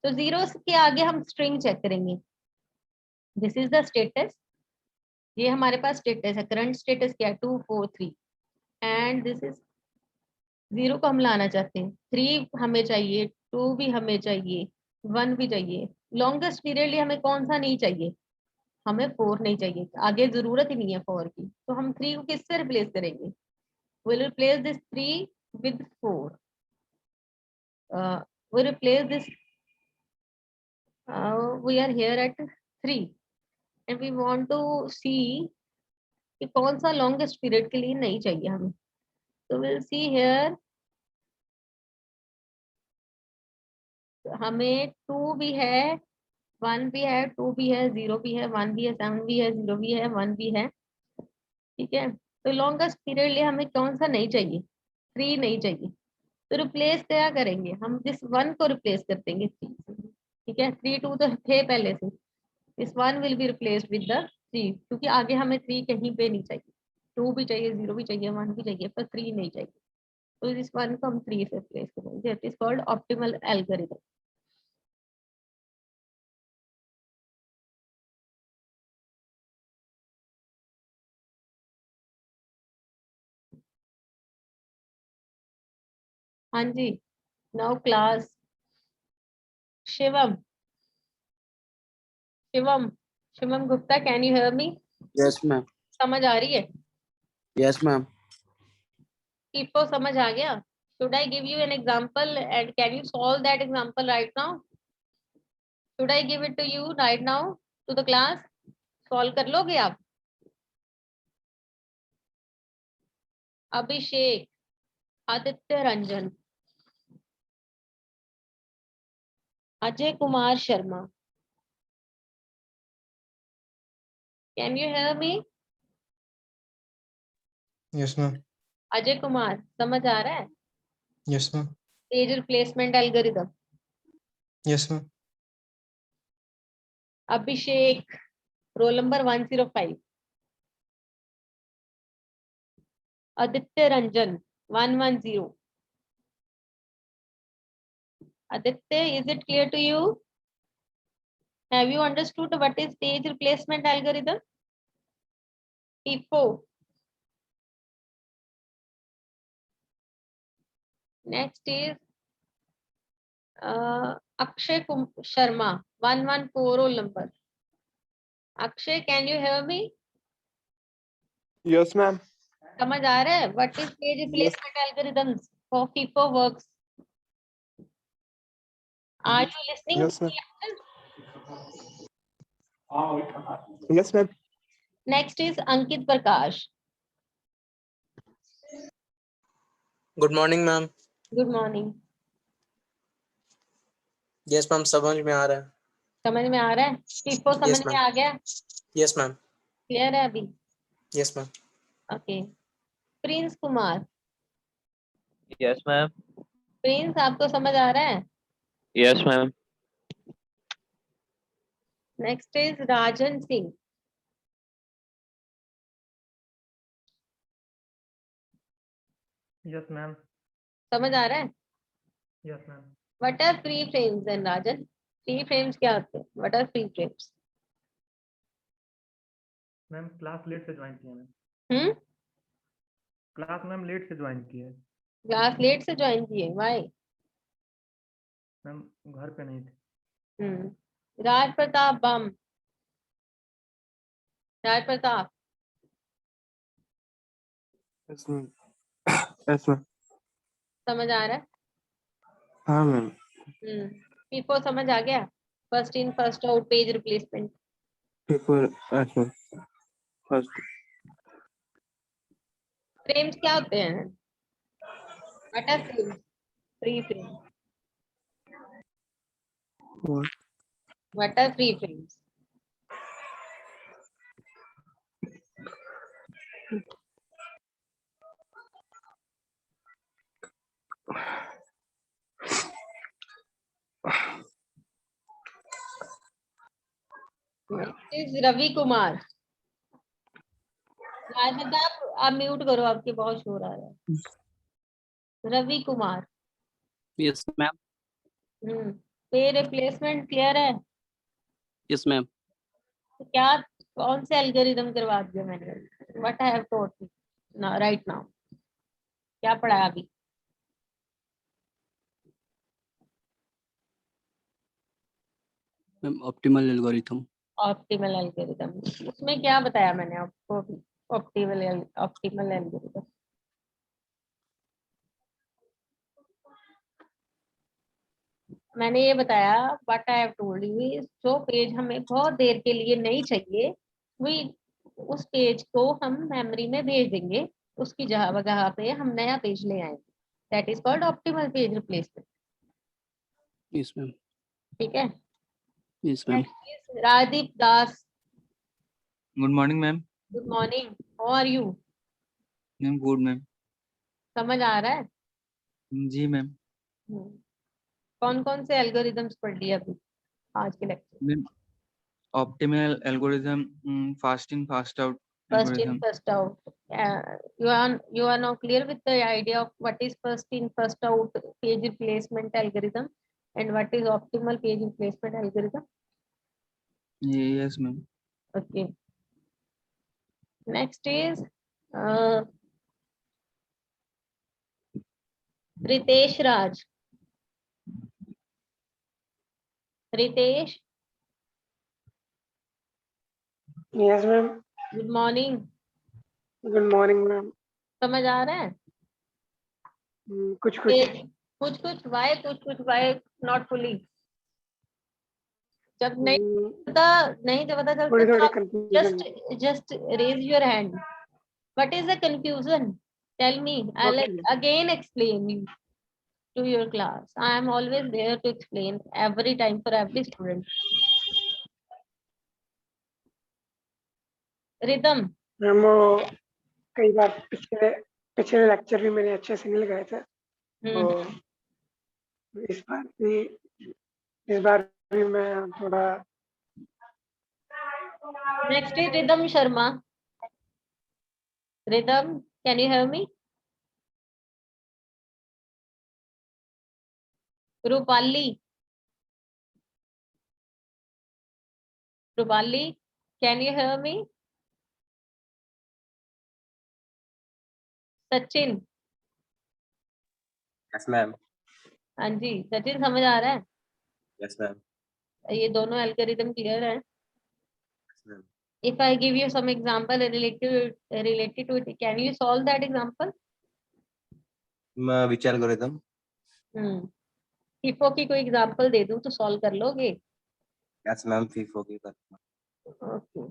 तो 0 के आगे हम string check करेंगे. This is the status. ये हमारे पास status है. current status क्या है? 2 4 3 and this is 0 को हम लाना चाहते हैं. 3 हमें चाहिए, 2 भी हमें चाहिए, 1 भी चाहिए. longest period हमें कौन सा नहीं चाहिए? हमें 4 नहीं चाहिए, आगे जरूरत ही नहीं है 4 की. तो हम 3 को किससे रिप्लेस करेंगे? We'll replace this 3 with 4. We replace this. We are here at 3 and we want to see कि कौन सा longest period के लिए नहीं चाहिए हमें. So we'll see here हमें 2 भी है, 1 भी है, 2 भी है, 0 भी है, 1 भी है, 7 भी है, 0 भी है, 1 भी है. ठीक है. तो longest period लिए हमें कौन सा नहीं चाहिए? 3 नहीं चाहिए. तो रिप्लेस क्या करेंगे हम? जिस 1 को रिप्लेस कर देंगे 3 से. ठीक है, 3 2 तो थे पहले से, this one will be replaced with the 3, क्योंकि आगे हमें 3 कहीं पे नहीं चाहिए, 2 भी चाहिए, 0 भी चाहिए, 1 भी चाहिए, पर 3 नहीं चाहिए, तो इस वन को हम 3 से रिप्लेस करेंगे। That is called optimal algorithm. हाँ जी, now class Shivam, Shivam, Shivam Gupta, can you hear me? Yes, ma'am. समझ आ रही है? Yes, ma'am. टीपो समझ आ गया? Should I give you an example and can you solve that example right now? Should I give it to you right now to the class? Solve कर लोगे आप? Abhishek, Aditya Ranjan, Ajay Kumar Sharma, can you hear me? Yes, ma'am. Ajay Kumar, समझ आ रहा है? Yes, ma'am. Page replacement algorithm. Yes, ma'am. Abhishek, roll number 105, Aditya Ranjan 110। Aditya, is it clear to you? Have you understood what is stage replacement algorithm? P4. Next is Akshay Sharma 114 roll number. Akshay, can you hear me? Yes, ma'am. समझ आ रहा है? What is stage replacement algorithms for FIFO works? Are you listening? Yes, ma'am. Yes, ma'am. Next is Ankit Prakash. Good morning ma'am. Good morning. Yes ma'am, समझ में आ रहा है। समझ में आ रहा है? FIFO समझ Yes, में ma'am. आ गया? Yes ma'am. क्लियर है अभी? Yes ma'am. Okay. Prince Kumar, Yes, ma'am. Prince आपको समझ आ रहा है? Yes, ma'am. Next is Rajan Singh. Yes, ma'am. समझ आ रहा है? Yes, ma'am. What are free frames and Rajan? Free frames क्या होते हैं? What are free frames? Ma'am class late से ज्वाइन किया ma'am. Hmm, class ma'am late से ज्वाइन की है। क्लास लेट से ज्वाइन किए, व्हाई? मैम घर पे नहीं थे। राज प्रताप बम, राज Pratap Yes, ma'am. Yes, ma'am. समझ आ रहा है? हाँ मैम। पीपो समझ आ गया? First in first out page replacement. Paper. Yes, ma'am. First. Frames क्या होते हैं? What are frames? Free frame. What? What are free frames? Is Ravi Kumar. Raj Pratap आप म्यूट करो, आपके बहुत शोर आ रहा है। रवि कुमार। Yes, ma'am. पे रिप्लेसमेंट क्लियर है? Yes, ma'am. तो क्या, कौन से एल्गोरिदम करवा दिया मैंने? What I have taught now right now? क्या पढ़ाया अभी? Ma'am, optimal algorithm. Optimal algorithm. उसमें क्या बताया मैंने आपको अभी? ऑप्टिमल एल्गोरिदम मैंने ये बताया, what I have told you, जो पेज हमें बहुत देर के लिए नहीं चाहिए, वही उस पेज को हम मेमोरी में भेज देंगे, उसकी जगह पे हम नया पेज ले आएंगे। That is called optimal page replacement. Yes, ma'am. ठीक है? Yes, ma'am. Radeep Das, good morning ma'am. Good morning, how are you? Ma'am good ma'am. समझ आ रहा है? जी मैम। कौन कौन से एल्गोरिदम्स पढ़ लिए अभी? आज के lecture? Ma'am optimal algorithm, fast in fast out First in, algorithm. first out. You are now clear with the idea of what is first in, first out page replacement algorithm and what is optimal page replacement algorithm? Yes, ma'am. Okay. Next is Ritesh Raj. Ritesh, yes ma'am. good morning. Good morning ma'am. समझ आ रहा है? कुछ कुछ. कुछ why not fully? जब नहीं पता चलता थोड़ी तो थोड़ी आप confusion. just raise your hand. What is the confusion? Tell me. I'll Okay. again explain you to your class. I am always there to explain every time for every student. Rhythm. Ma'am वो कई बार पिछले lecture भी मेरे अच्छे से मिल गए थे. तो इस बार भी मैं थोड़ा. Next is Rhythm Sharma. Rhythm, can you hear me? Rupali. Rupali, can you hear me? Sachin. Yes, ma'am. हाँ जी, सचिन समझ आ रहा है? Yes, ma'am. ये दोनों एल्गोरिथम क्लियर है? Yes, ma'am. If I give you some example related to it, can you solve that example? Which algorithm? FIFO की कोई एग्जांपल दे दूं तो सॉल्व कर लोगे? Yes, ma'am. FIFO की करना. Okay.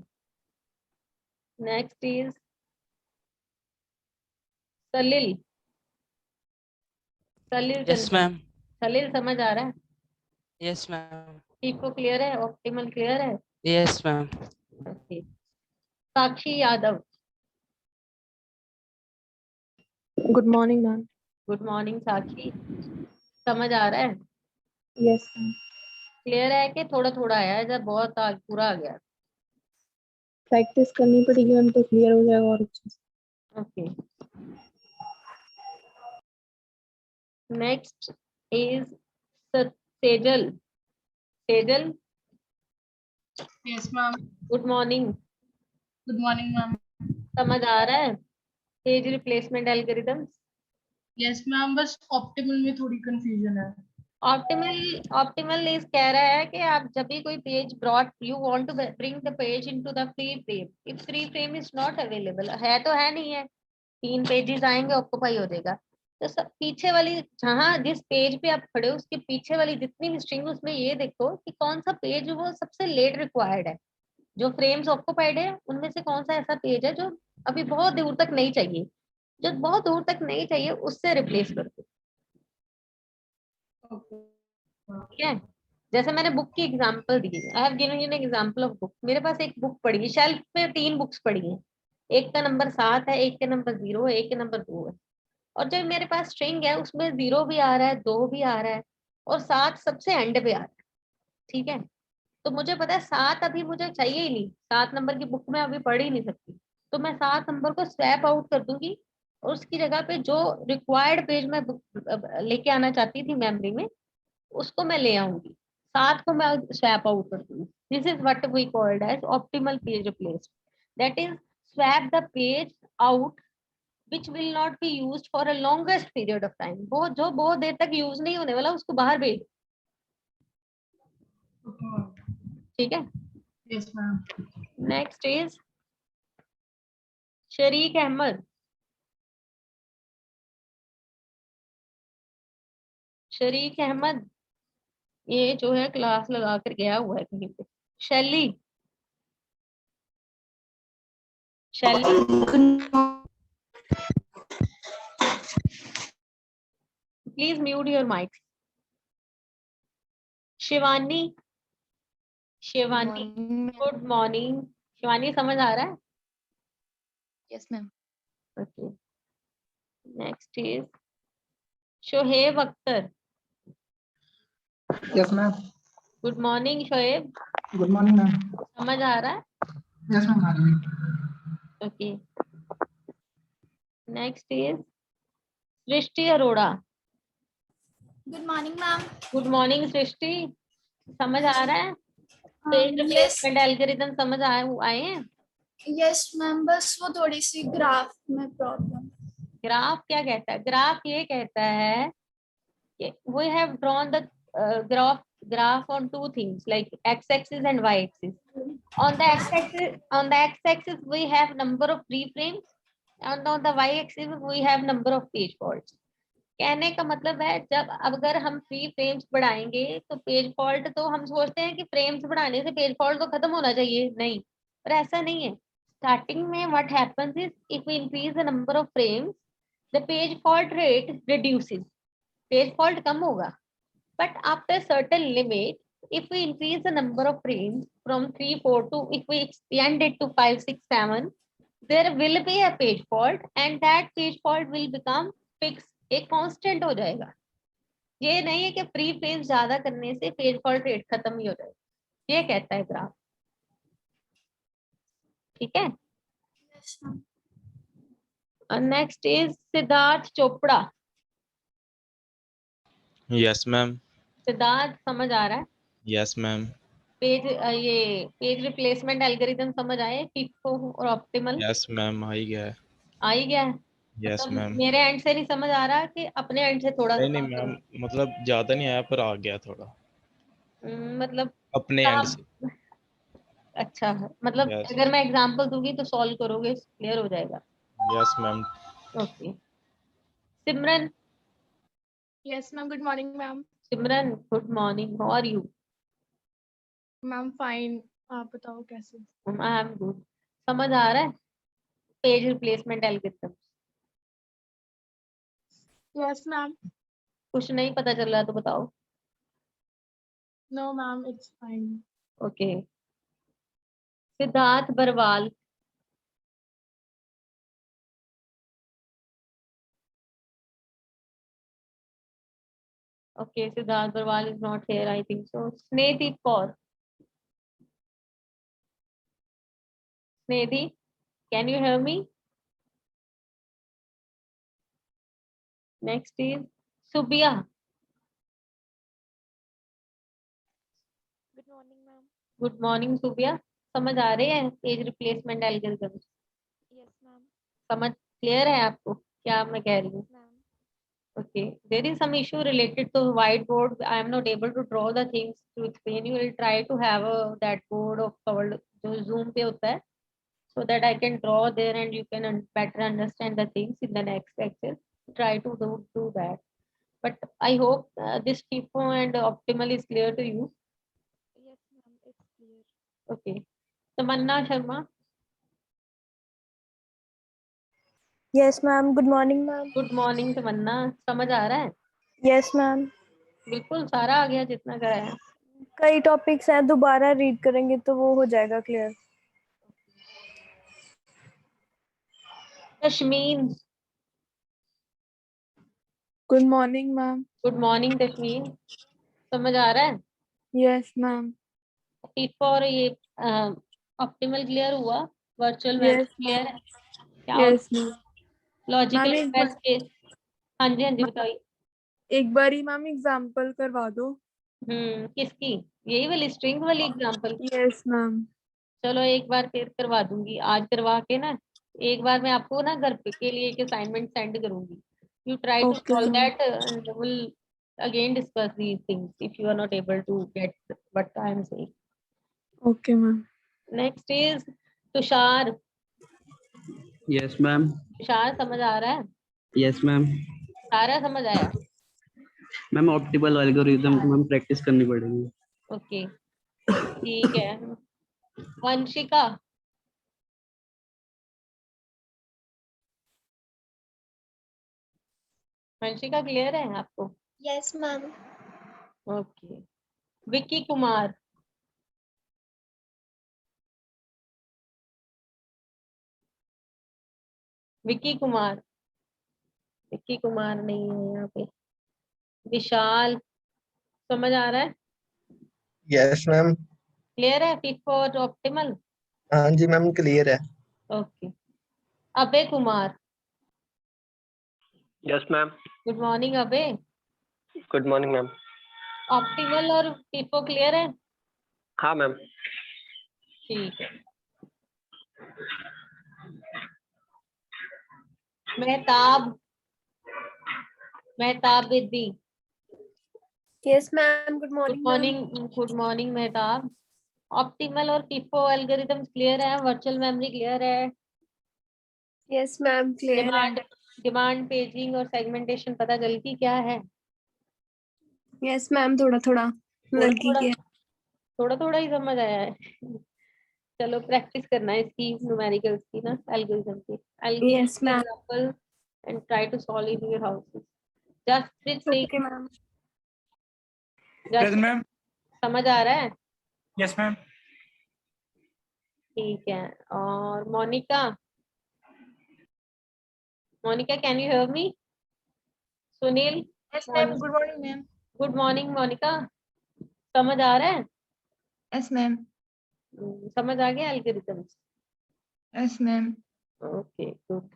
Next is Salil. Salil. Yes, ma'am. Salil समझ आ रहा है? Yes, ma'am. FIFO क्लियर है? ऑप्टिमल क्लियर है? Yes, ma'am. Okay. Sakshi Yadav. Good morning, ma'am. Good morning Sakshi. समझ आ रहा है? Yes, ma'am. क्लियर है कि थोड़ा थोड़ा आया है? जब बहुत पूरा आ गया. प्रैक्टिस करनी पड़ेगी मैम तो क्लियर हो जाएगा और अच्छे से. Okay. Next is Sejal. Sejal. Yes, ma'am. Good morning. Good morning, ma'am. समझ आ रहा है? Page replacement algorithms. Yes, ma'am. बस ऑप्टिमल में थोड़ी कंफ्यूजन है. ऑप्टिमल इस कह रहा है कि आप जब भी कोई page brought you want to bring the page into the free frame. If free frame is not available है तो है नहीं है. 3 पेजेस आएंगे ऑक्यूपाई हो जाएगा. तो सब पीछे वाली जहाँ जिस पेज पे आप खड़े हो उसके पीछे वाली जितनी भी स्ट्रिंग उसमें ये देखो कि कौन सा पेज वो सबसे लेट रिक्वायर्ड है. जो फ्रेम्स ऑक्यूपाइड है उनमें से कौन सा ऐसा पेज है जो अभी बहुत दूर तक नहीं चाहिए. जो बहुत दूर तक नहीं चाहिए उससे रिप्लेस कर दो. ठीक है. जैसे मैंने बुक की example the. I have given you an example of book. मेरे पास एक बुक पड़ी है शेल्फ पे. 3 बुक्स पड़ी हैं. एक का नंबर 7 है, एक का नंबर 0 है, एक का नंबर 2 है. और जो मेरे पास स्ट्रिंग है उसमें 0 भी आ रहा है, 2 भी आ रहा है और 7 सबसे एंड पे आ रहा है. ठीक है. तो मुझे पता है 7 अभी मुझे चाहिए ही नहीं. 7 नंबर की बुक में अभी पढ़ ही नहीं सकती. तो मैं 7 नंबर को स्वैप आउट कर दूंगी और उसकी जगह पे जो रिक्वायर्ड पेज मैं लेके आना चाहती थी मेमोरी में उसको मैं ले आऊंगी. 7 को मैं स्वैप आउट कर दूंगी. This is what we called as optimal page replacement. That is swap the page out which will not be used for a longest period of time. बहुत देर तक यूज नहीं होने वाला उसको बाहर भेज. ठीक है. Yes, ma'am. नेक्स्ट इज शरीक अहमद. शरीक अहमद ये जो है क्लास लगा कर गया हुआ है कहीं पे. Shaili. Please mute your mic. Shivani. Good morning. Shivani समझ आ रहा है? Yes, ma'am. Okay. Next is Shoaib Akhtar. Yes ma'am. Good morning Shoaib, good morning ma'am. समझ आ रहा है? यस मैम, आ रही है। Okay, next is Srishti Arora. Good morning ma'am. Good morning Srishti, समझ आ रहा है? पेज यस रिप्लेसमेंट एल्गोरिथम समझ आए हैं? यस मैम, बस वो थोड़ी सी ग्राफ में प्रॉब्लम। ग्राफ क्या कहता है? ग्राफ ये कहता है कि we have drawn the graph on two things like x-axis and y-axis. On the x-axis we have number of free frames and on the y-axis we have number of page faults. कहने का मतलब है जब अगर हम free frames बढ़ाएंगे तो page fault, तो हम सोचते हैं कि फ्रेम्स बढ़ाने से पेज फॉल्ट तो खत्म होना चाहिए, नहीं, पर ऐसा नहीं है। स्टार्टिंग में what happens is if we increase the number of frames the page fault rate reduces, page fault कम होगा, but after certain limit if we increase the number of frames from 3 4 to if we extend it to 5 6 7 there will be a page fault and that page fault will become fixed, एक constant हो जाएगा। ये नहीं है कि free frames ज्यादा करने से पेज फॉल्ट रेट खत्म ही हो जाएगा, ये कहता है ग्राफ। ठीक है, next is Siddharth Chopra. Yes ma'am. Siddharth समझ आ रहा है? Yes ma'am. ये पेज रिप्लेसमेंट एल्गोरिथम समझ आए, फिफो और ऑप्टिमल? यस मैम, आ ही गया है। आ ही गया है? यस मतलब मैम। मेरे एंड से नहीं समझ आ रहा कि अपने एंड से थोड़ा सा नहीं कम मैम, करो। मतलब ज्यादा नहीं आया पर आ गया थोड़ा मतलब अपने एंड से। अच्छा है, मतलब यस अगर मैं एग्जांपल दूंगी तो सॉल्व करोगे, क्लियर हो जाएगा। Yes ma'am. Okay, Simran. Yes ma'am, good morning ma'am. Simran good morning, how are you? Ma'am fine, आप बताओ कैसे? I am good. समझ आ रहा है page replacement algorithm? Yes ma'am. कुछ नहीं पता चल रहा तो बताओ। No ma'am, it's fine. Okay, Siddharth Barwal. Okay, Siddharth Barwal is not here, I think so. Snehdeep Kaur. Snehdi, can you hear me? Next is Subia. Good morning ma'am. Good morning सुबिया, समझ आ रहे हैं page replacement algorithm? Yes ma'am. समझ क्लियर है आपको क्या मैं कह रही हूँ? Ma'am Okay, there is some issue related to whiteboard. I am not able to draw the things to explain. You will try to have that board of covered जो Zoom पे होता है, so that I can draw there and you can better understand the things in the next lecture. Try to do that. But I hope this FIFO and optimal is clear to you. Yes ma'am, it's clear. Okay, Tamanna Sharma. Yes ma'am, good morning ma'am. Good morning Tamanna, समझ आ रहा है? Yes ma'am. बिल्कुल सारा आ गया जितना कराया। कई टॉपिक्स हैं, दोबारा रीड करेंगे तो वो हो जाएगा clear. Tashmeen. Good morning ma'am. Good morning Tashmeen, समझ आ रहा है? Yes ma'am. फिफो और ये ऑप्टिमल क्लियर हुआ? Virtual memory yes clear ma'am. है? क्या yes ma'am. Logical ma'am test case? हाँ जी, हाँ जी बताइए। एक बार ही मैम एग्जांपल करवा दो। किसकी? यही वाली स्ट्रिंग वाली एग्जांपल? Yes ma'am. चलो एक बार फिर करवा दूंगी, आज करवा के ना एक बार मैं आपको ना घर पे के लिए एक असाइनमेंट सेंड करूंगी। You try to okay solve ma'am. That and will again discuss these things if you are not able to get what I am saying. Okay ma'am. Next is Tushar. Yes ma'am. Tushar समझ आ रहा है? Yes ma'am. सारा समझ आया? Ma'am optimal algorithm को ma'am practice करनी पड़ेगी। ओके ठीक है। वंशिका। वंशिका क्लियर है आपको? Yes ma'am. Okay, Vicky Kumar. Vicky Kumar, Vicky Kumar नहीं है यहाँ पे। विशाल, समझ आ रहा है? Yes ma'am. क्लियर है फिट फॉर ऑप्टिमल? हाँ जी मैम, क्लियर है। Okay, Abhay Kumar, yes ma'am. Good morning Abhay. Good morning ma'am. Optimal और फिफो क्लियर है? हाँ मैम। ठीक है। मेहताब, मेहताब विद्दी। Yes ma'am, good good morning ma'am. Morning, good morning Mehtab. Optimal और फिफो एल्गोरिथम्स क्लियर है? वर्चुअल मेमोरी क्लियर है? यस मैम, क्लियर है। डिमांड पेजिंग और सेगमेंटेशन पता चल की क्या है? यस मैम, थोड़ा थोड़ा लड़की की है। थोड़ा थोड़ा ही समझ आया है। चलो प्रैक्टिस करना है इसकी, न्यूमेरिकल्स की ना, एल्गोरिथम की। I will give yes ma'am. Example and try to solve in your houses. Just okay ma'am. Just ma'am. समझ आ रहा है? Yes ma'am. ठीक है। और Monika, Monika can you hear me? Sunil, yes ma'am, good morning ma'am. Good morning Monika, समझ आ रहा है? Yes ma'am. समझ आ गया algorithms? Yes ma'am. Okay good.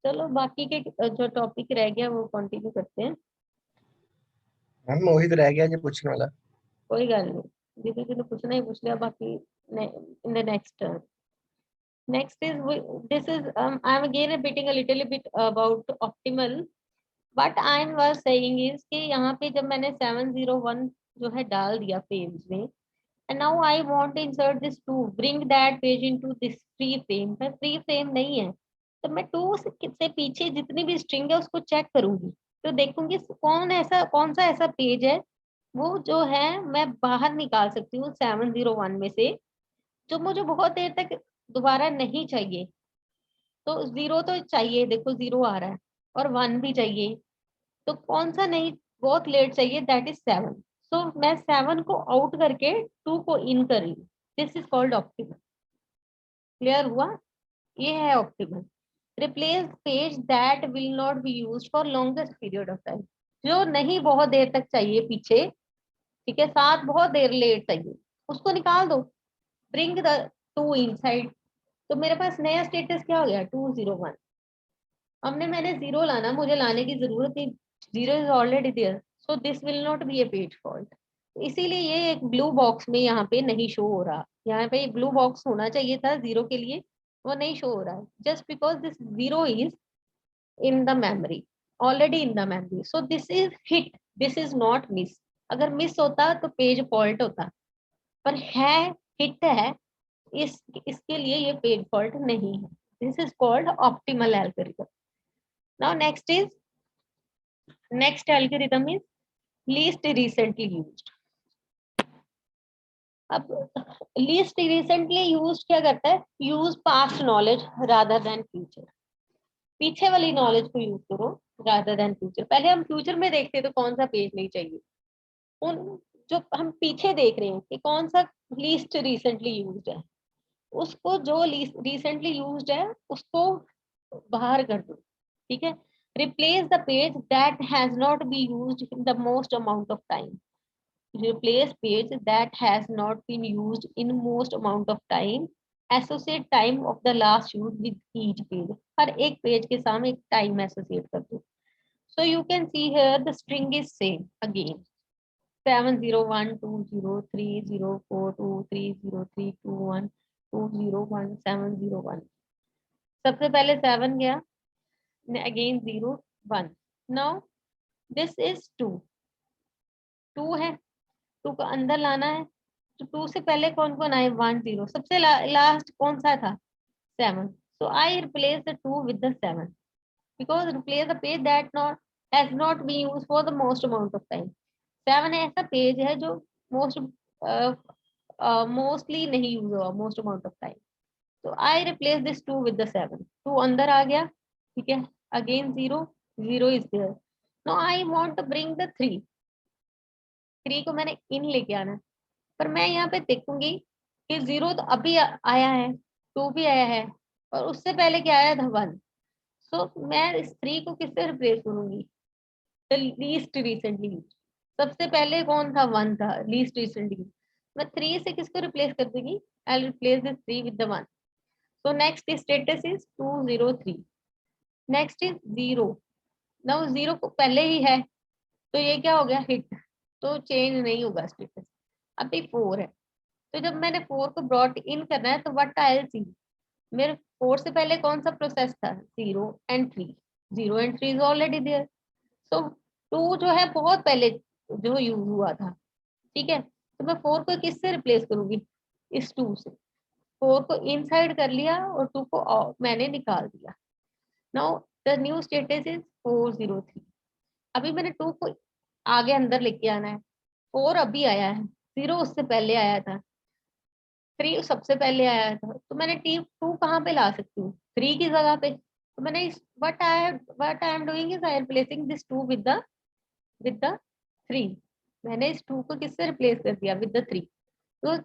चलो बाकी के जो टॉपिक रह गया वो कंटिन्यू करते हैं। मैम वही तो रह गया जो पूछने वाला। कोई गल नहीं, दीदी जी ने पूछना ही पूछ लिया, बाकी in the next turn. Next is this is I'm again repeating a little bit about optimal. But I was saying is कि यहाँ पे जब मैंने 701 जो है डाल दिया पेज में, and now I want to insert this 2, bring that page into this free frame। पर free frame नहीं है, तो मैं 2 से पीछे जितनी भी स्ट्रिंग है उसको चेक करूंगी, तो देखूंगी कौन सा ऐसा पेज है वो जो है मैं बाहर निकाल सकती हूँ 701 में से, जो मुझे बहुत देर तक दोबारा नहीं चाहिए। तो 0 तो चाहिए, देखो 0 आ रहा है, और 1 भी चाहिए, तो कौन सा नहीं बहुत लेट चाहिए, दैट इज 7। सो मैं 7 को आउट करके 2 को इन कर रही हूँ। This is called optimal. Clear हुआ? ये है optimal. Replace page that will not be used for longest period of time, जो नहीं बहुत देर तक चाहिए पीछे, ठीक है, 7 बहुत देर लेट चाहिए, उसको निकाल दो। Bring the 2 inside. तो मेरे पास नया स्टेटस क्या हो गया, 201। हमने मैंने 0 लाना, मुझे लाने की जरूरत नहीं, 0 is already there, so this will not be a page fault. इसीलिए ये एक ब्लू बॉक्स में यहाँ पे नहीं शो हो रहा, यहाँ पे ब्लू बॉक्स होना चाहिए था 0 के लिए, वो नहीं शो हो रहा है, just because this 0 is in the memory, already in the memory, so this is hit, this is not miss। अगर मिस होता तो पेज फॉल्ट होता, पर है हिट है, इसके लिए ये पेज फॉल्ट नहीं है। This is called optimal algorithm. Now next algorithm is least recently used. अब लीस्ट रिसेंटली यूज्ड क्या करता है, use past knowledge rather than future. पीछे वाली नॉलेज को यूज करो रादर देन फ्यूचर। पहले हम फ्यूचर में देखते तो कौन सा पेज नहीं चाहिए, उन जो हम पीछे देख रहे हैं कि कौन सा लीस्ट रिसेंटली यूज्ड है, उसको जो रिसेंटली यूज्ड है उसको बाहर कर दो, ठीक है। Replace the page that has not be used in the most amount of time. Replace page that has not been used in most amount of time। Associate time of the last use with each page। हर एक page के सामने एक time associate कर दो। So you can see here the string is same again, 7012034230321201701। सबसे पहले 7 गया, again 0 1। Now this is 2 है, 2 को अंदर लाना है, तो 2 से पहले कौन कौन आए, 1 0, सबसे लास्ट कौन सा था, 7। So I replace the 2 with the 7 because replace the page that not has not been used for the most amount of time. 7 ऐसा पेज है जो मोस्टली नहीं यूज हुआ मोस्ट अमाउंट ऑफ टाइम। तो I replace this 2 with the 7, 2 अंदर आ गया, ठीक है, again 0 0 is there. Now I want to bring the 3 को मैंने इन लेके आना है, पर मैं यहाँ पे देखूंगी कि 0 तो अभी आया है, 2 भी आया है, और उससे पहले क्या आया था, 1। सो मैं इस 3 को किससे रिप्लेस करूंगी, द लीस्ट रिसेंटली यूज्ड। सबसे पहले कौन था, 1 था, लीस्ट रिसेंटली। मैं 3 से किसको रिप्लेस कर दूंगी, आई replace this 3 with the 1। So next status is 203, next is 0। Now 0 को पहले ही है तो ये क्या हो गया, हिट, तो चेंज नहीं होगा स्टेटस। अभी 4 है, तो जब मैंने 4 को ब्रॉट इन करना है तो व्हाट आई विल सी, मेरे 4 से पहले कौन सा प्रोसेस था, 0 and 3, 0 and 3 is already there. So 2 जो है बहुत पहले जो यूज हुआ था, ठीक है, तो मैं 4 को किससे रिप्लेस करूंगी, इस 2 से। 4 को इनसाइड कर लिया और 2 को मैंने निकाल दिया। Now the new status is 403। अभी मैंने 2 को आगे अंदर लेके आना है, 4 अभी आया है, 0 उससे पहले आया था, 3 सबसे पहले आया था, तो मैंने 2 कहाँ पे ला सकती हूँ, 3 की जगह पे। तो मैंने what I am doing is I am replacing this 2 with the 3। मैंने इस 2 को किससे रिप्लेस कर दिया, विद द 3। तो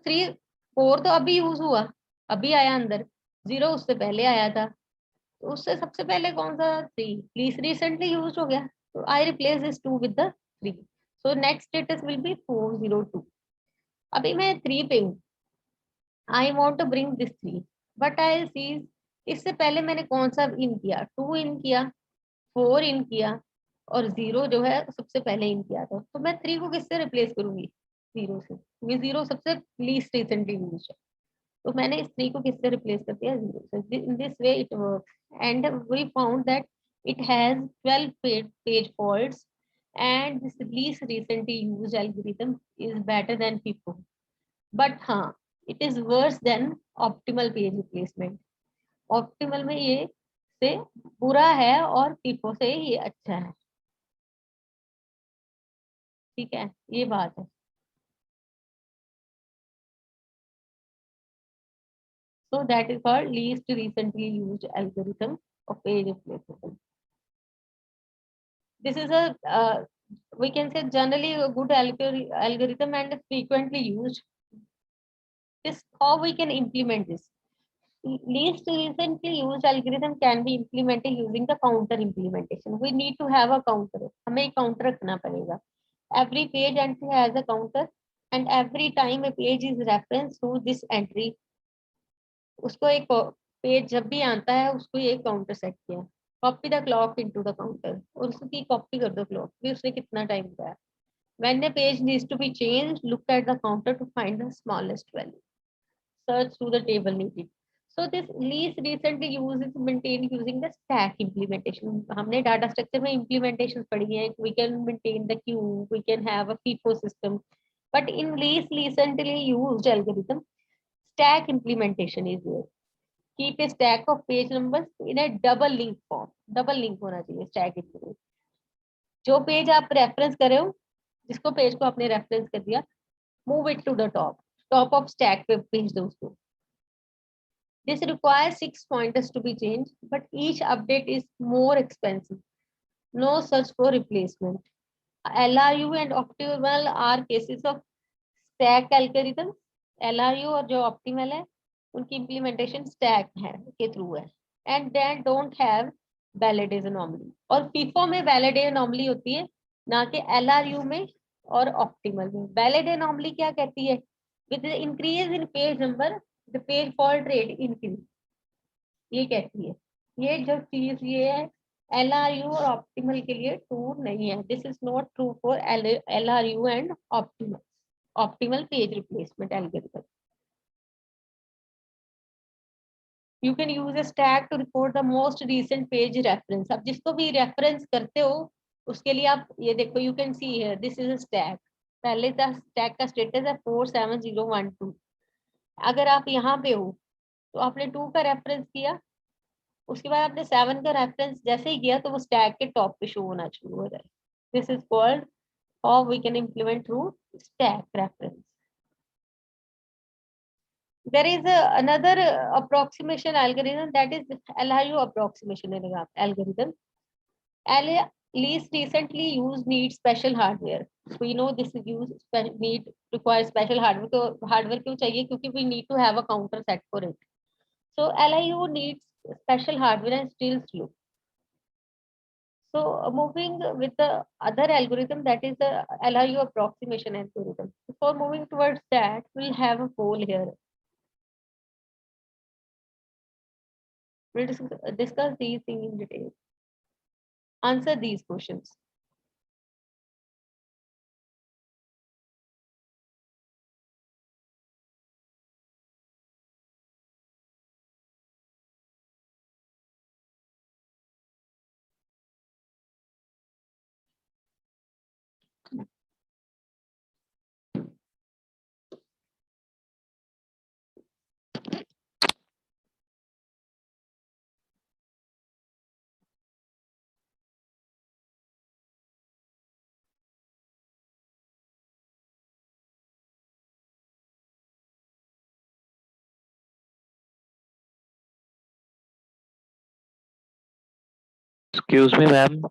4 तो अभी यूज हुआ, अभी आया अंदर, 0 उससे पहले आया था, तो उससे सबसे पहले कौन सा, 3 प्लीज रिसेंटली यूज हो गया, तो I replace this 2 with the 3। So next status will be 402। अभी मैं 3 पे हूँ, I want to bring this 3, but I see इससे पहले मैंने कौन सा इन किया, 2 इन किया, 4 इन किया, और 0 जो है सबसे पहले इन किया था, तो मैं 3 को किससे रिप्लेस करूंगी, 0 से, क्योंकि 0 सबसे लीस्ट रिसेंटली यूज है। तो मैंने इस 3 को किससे रिप्लेस कर दिया, 0 से। In this way it works and we found that it has 12 page faults and this least recently used algorithm is better than FIFO, but हाँ it is worse than optimal page replacement। Optimal में ये से बुरा है और FIFO से ये अच्छा है, ठीक है, ये बात है। So that is called least recently used algorithm of page replacement. This is a we can say generally a good algorithm and frequently used. This how we can implement this. Least recently used algorithm can be implemented using the counter implementation. We need to have a counter. हमें counter रखना पड़ेगा. Every page entry has a counter, and every time a page is referenced to this entry, उसको एक page जब भी आता है उसको ये काउंटर सेट किया, copy the clock into the counter, और उसकी कॉपी कर दो क्लॉक, फिर उसने कितना टाइम दिया। When a page needs to be changed, look at the counter to find the smallest value. Search through the table needed. So this least recently used is maintained using the stack implementation. हमने data structure में implementations पढ़ी हैं. We can maintain the queue, we can have a FIFO system, but in least recently used algorithm, stack implementation is there. Keep a stack of page numbers in a double link form. Double link होना चाहिए stack में. जो page आप reference कर रहे हो, जिसको page को आपने रेफरेंस कर दिया, move it to the top of stack पे भेज दो उसको. This requires 6 pointers to be changed, but each update is more expensive. No search for replacement. LRU and optimal are cases of stack algorithm. LRU और जो optimal है, उनकी implementation stack है के through है, and they don't have validation anomaly. और FIFO में validation anomaly होती है, ना कि LRU में और optimal में. Validation anomaly क्या कहती है? With the increase in page number, the page fault rate increase. ये कहती है. ये जो चीज ये है LRU और optimal के लिए true नहीं है. This is not true for LRU and optimal page replacement algorithm. You can use a stack to report the most recent page reference. अब जिसको भी reference करते हो उसके लिए आप ये देखो, you can see here, this is a stack. पहले का stack का status है 47012. अगर आप यहाँ पे हो तो आपने 2 का reference किया, उसके बाद आपने 7 का reference जैसे ही किया तो वो stack के top पे show होना शुरू हो जाए. This is called how we can implement through stack reference. There is another approximation algorithm, that is LRU approximation algorithm. Least recently used needs special hardware. We know this is requires special hardware. So hardware क्यों चाहिए? क्योंकि we need to have a counter set for it. So LRU needs special hardware and still slow. So moving with the other algorithm, that is the LRU approximation algorithm. For moving towards that, we'll have a poll here. We'll discuss these things in detail. Answer these questions. Excuse me, ma'am.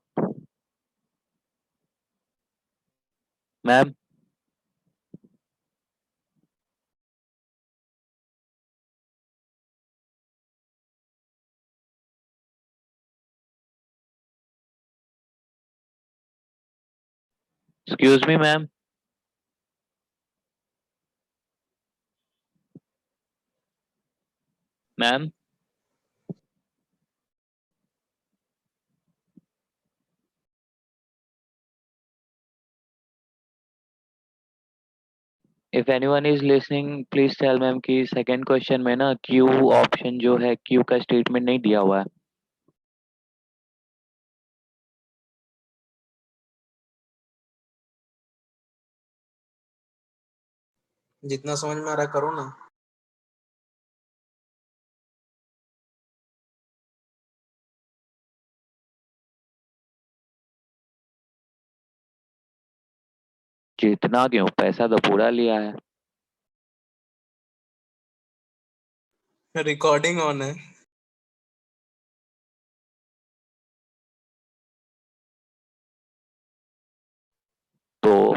Ma'am. Excuse me, ma'am. Ma'am. If anyone is listening, please tell ma'am कि second question में ना Q option जो है Q का statement नहीं दिया हुआ है. जितना समझ में आ रहा है करो ना. जितना क्यों, पैसा तो पूरा लिया है. रिकॉर्डिंग ऑन है. तो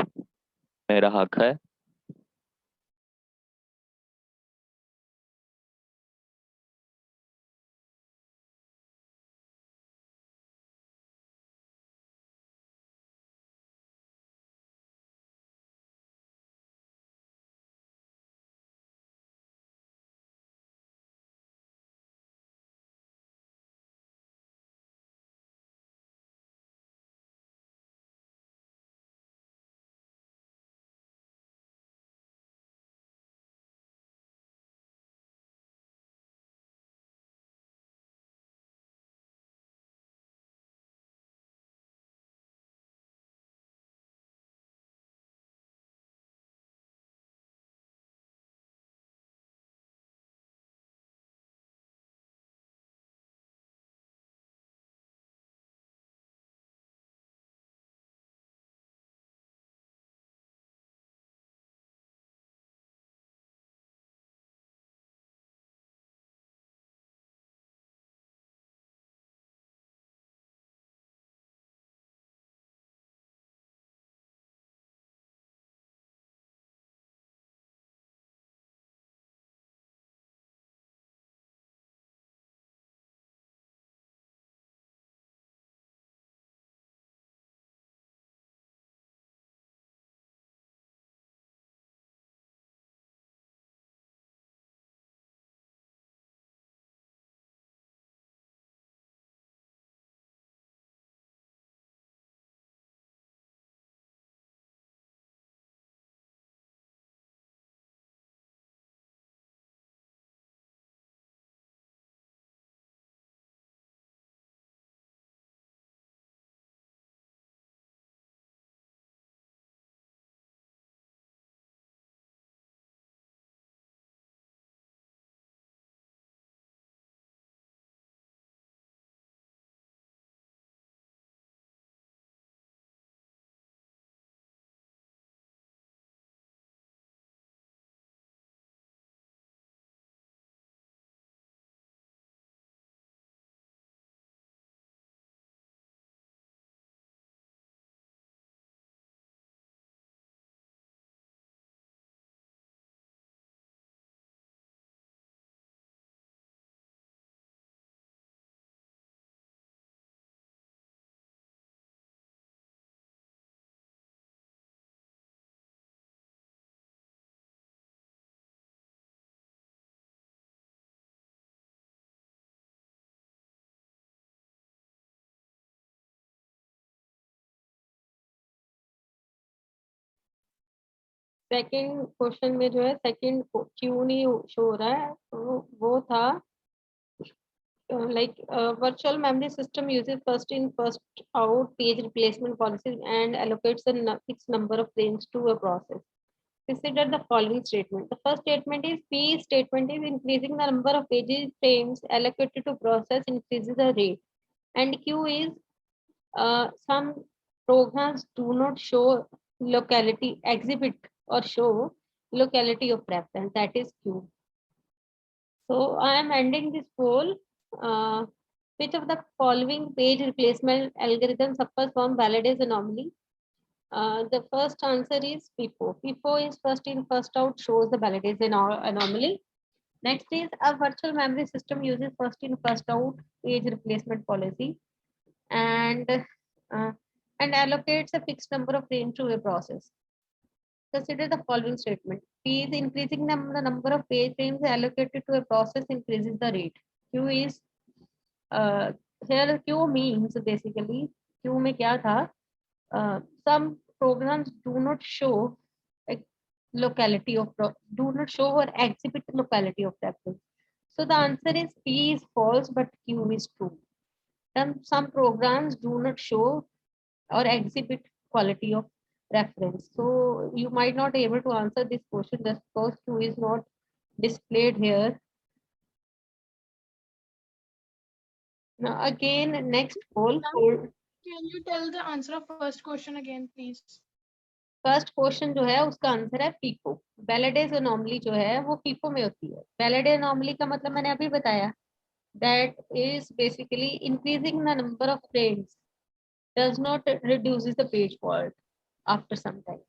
मेरा हक है. सेकंड क्वेश्चन में जो है सेकंड क्यों नहीं शो हो रहा है, वो था like virtual memory system uses first in first out page replacement policies and allocates a fixed number of frames to a process. Consider the following statement. The first statement is P statement is increasing the number of pages frames allocated to process increases the rate, and Q is some programs do not show locality exhibit or show locality of reference, that is Q. So I am ending this poll. Which of the following page replacement algorithm suffers from Valaday's anomaly? The first answer is FIFO. FIFO is first in first out, shows the Valaday's anomaly. Next is a virtual memory system uses first in first out page replacement policy and allocates a fixed number of frames to a process. Consider the following statement. P is increasing the number of page frames allocated to a process increases the rate. Q is here Q means basically Q में क्या था? Some programs do not show locality of do not show or exhibit locality of reference. So the answer is P is false, but Q is true. Some programs do not show or exhibit quality of reference. So you might not be able to answer this question just because Q is not displayed here. Now again, next poll. Can you tell the answer of first question again, please? First question जो है उसका answer है FIFO. Valaday's anomaly जो है वो FIFO में होती है. Valaday anomaly का मतलब मैंने अभी बताया, that is basically increasing the number of frames does not reduces the page fault after some time.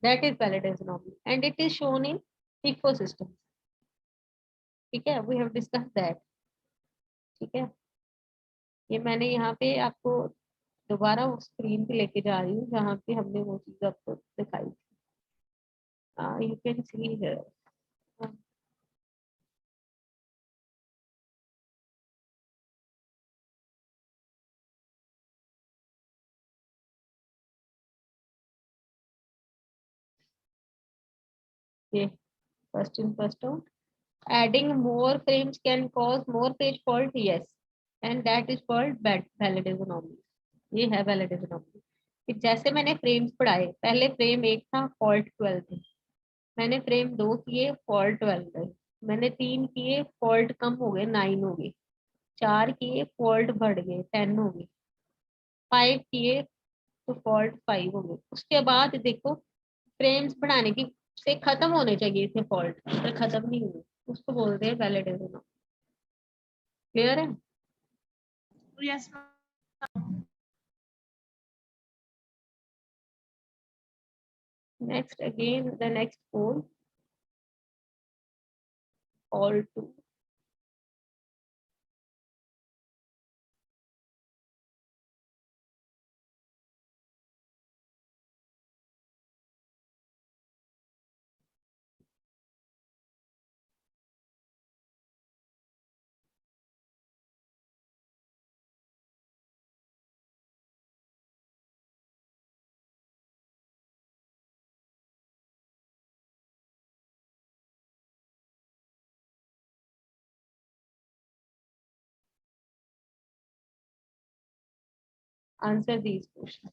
That is Valaday's anomaly and it is shown in FIFO systems. ठीक है, we have discussed that. ठीक है, ये मैंने यहाँ पे आपको दोबारा उस स्क्रीन पे लेके जा रही हूँ जहाँ पे हमने वो चीज आपको दिखाई थी. You can see here. Okay, first in first out. Adding more frames can cause more page fault, yes, and that is called Valaday's anomaly. ये है Valaday's anomaly. फिर जैसे मैंने फ्रेम्स पढ़ाए, पहले फ्रेम 1 था फॉल्ट 12 थे, मैंने फ्रेम 2 किए फॉल्ट 12 गए, मैंने 3 किए फॉल्ट कम हो गए 9 हो गए, 4 किए फॉल्ट बढ़ गए 10 हो गए, 5 किए तो फॉल्ट 5 हो गए. उसके बाद देखो फ्रेम्स बढ़ाने की से खत्म होने चाहिए थे फॉल्ट, पर खत्म नहीं हुए, उसको बोलते हैं Valaday's anomaly. क्लियर है? Yes. Next again the next poll, all 2. Answer these questions.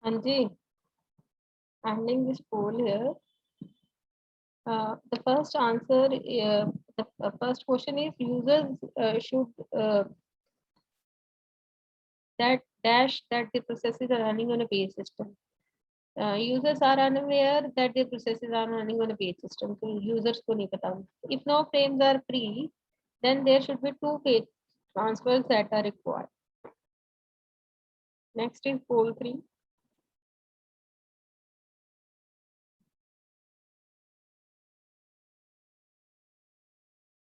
Anji, ending this poll here. The first answer, the first question is users should that dash that the processes are running on a page system. Users are unaware that the processes are running on a page system. So users को नहीं पता. If no frames are free, then there should be 2 page transfers that are required. Next is poll 3.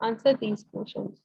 Answer these questions.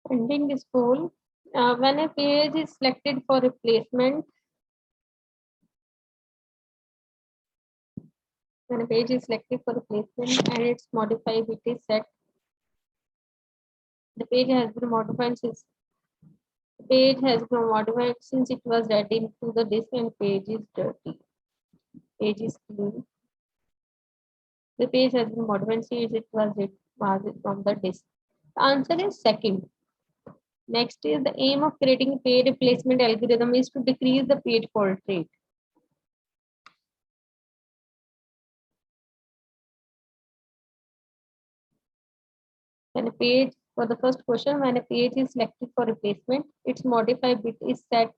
Ending this poll, when a page is selected for replacement, and it's modified, it is set. The page has been modified since it was read into the disk, and page is dirty. Page is clean. The page has been modified since it was read from the disk. The answer is second. Next is the aim of creating a page replacement algorithm is to decrease the page fault rate. When a page, for the first question, when a page is selected for replacement, its modify bit is set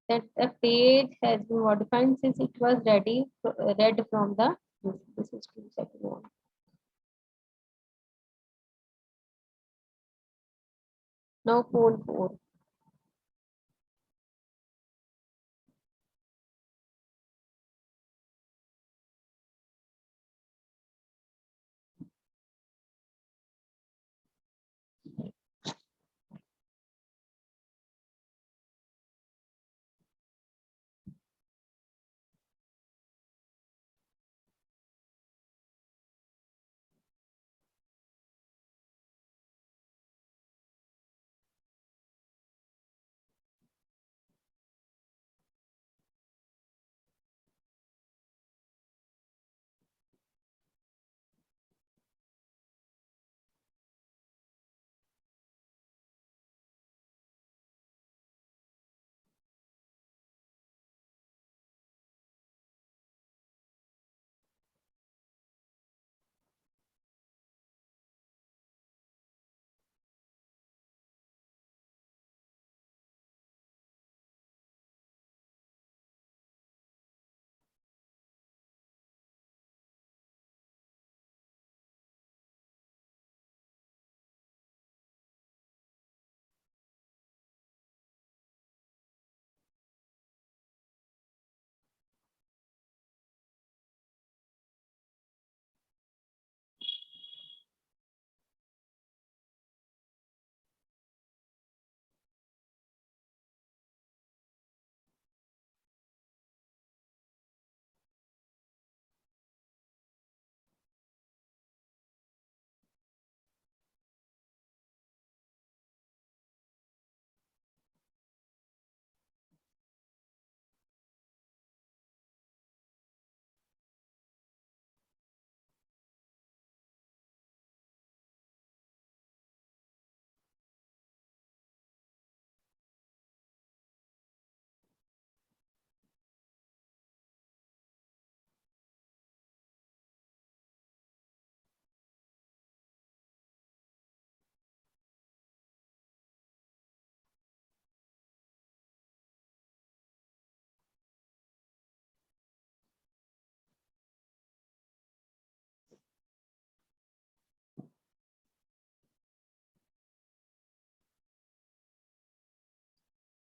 that the page has been modified since it was read from the list. This is true, second one. Now poll 4.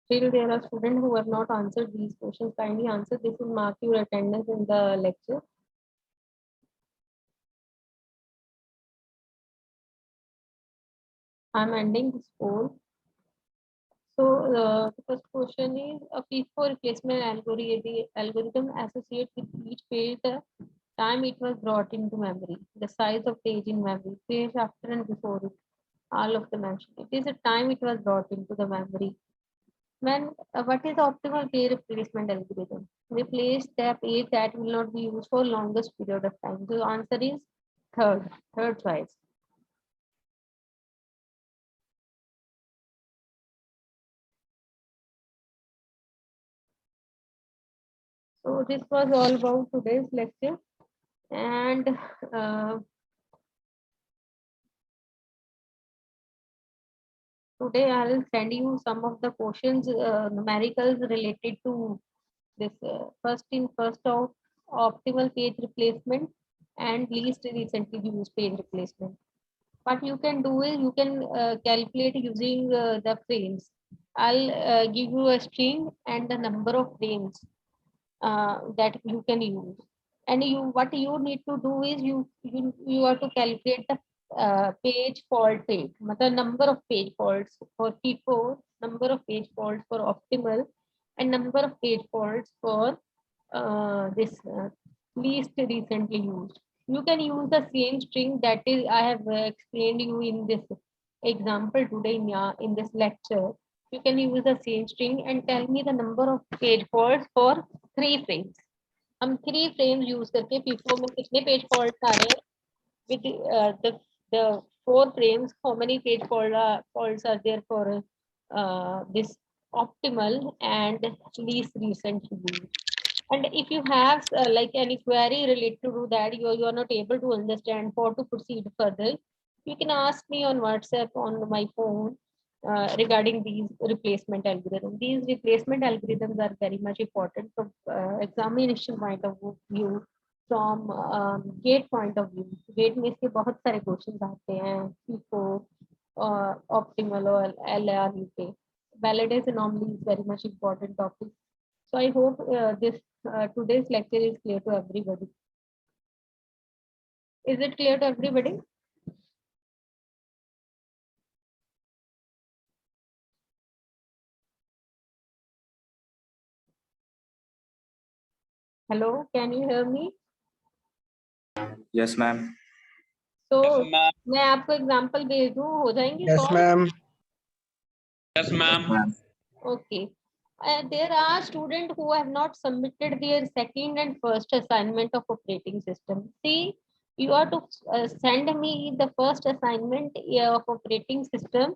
Still, there are students who have not answered these questions. Kindly answer. This will mark your attendance in the lecture. I'm ending this poll. So the first question is a FIFO replacement algorithm associated with each page the time it was brought into memory, the size of page in memory, page after and before it, all of the mentioned. It is the time it was brought into the memory. When what is the optimal page replacement algorithm? Replace the page that will not be used for longest period of time. The answer is third choice. So this was all about today's lecture, and today I will send you some of the questions, numericals related to this first in, first out, optimal page replacement, and least recently used page replacement. What you can do is you can calculate using the frames. I'll give you a string and the number of frames that you can use. And what you need to do is you have to calculate the page fault rate, the number of page faults for FIFO, number of page faults for optimal, and number of page faults for this least recently used. You can use the same string that is I have explained you in this example today in this lecture. You can use the same string and tell me the number of page faults for 3 frames. हम 3 frames use करके FIFO में कितने page faults आ रहे हैं with the 4 frames, how many page faults are there for this optimal and least recent use. And if you have like any query related to that, you are not able to understand how to proceed further, you can ask me on WhatsApp on my phone regarding these replacement algorithms. These replacement algorithms are very much important from examination point of view, from gate point of view. Gate में इसके बहुत सारे questions आते हैं, FIFO, optimal और LRU. Validation anomaly is very much important topic. So I hope this today's lecture is clear to everybody. Is it clear to everybody? Hello, can you hear me? Yes, ma'am. So मैं आपको example भेज दूं, हो जाएंगे Yes, solve? ma'am. Yes, ma'am. Okay. There are students who have not submitted their second and first assignment of operating system. See, you are to send me the first assignment of operating system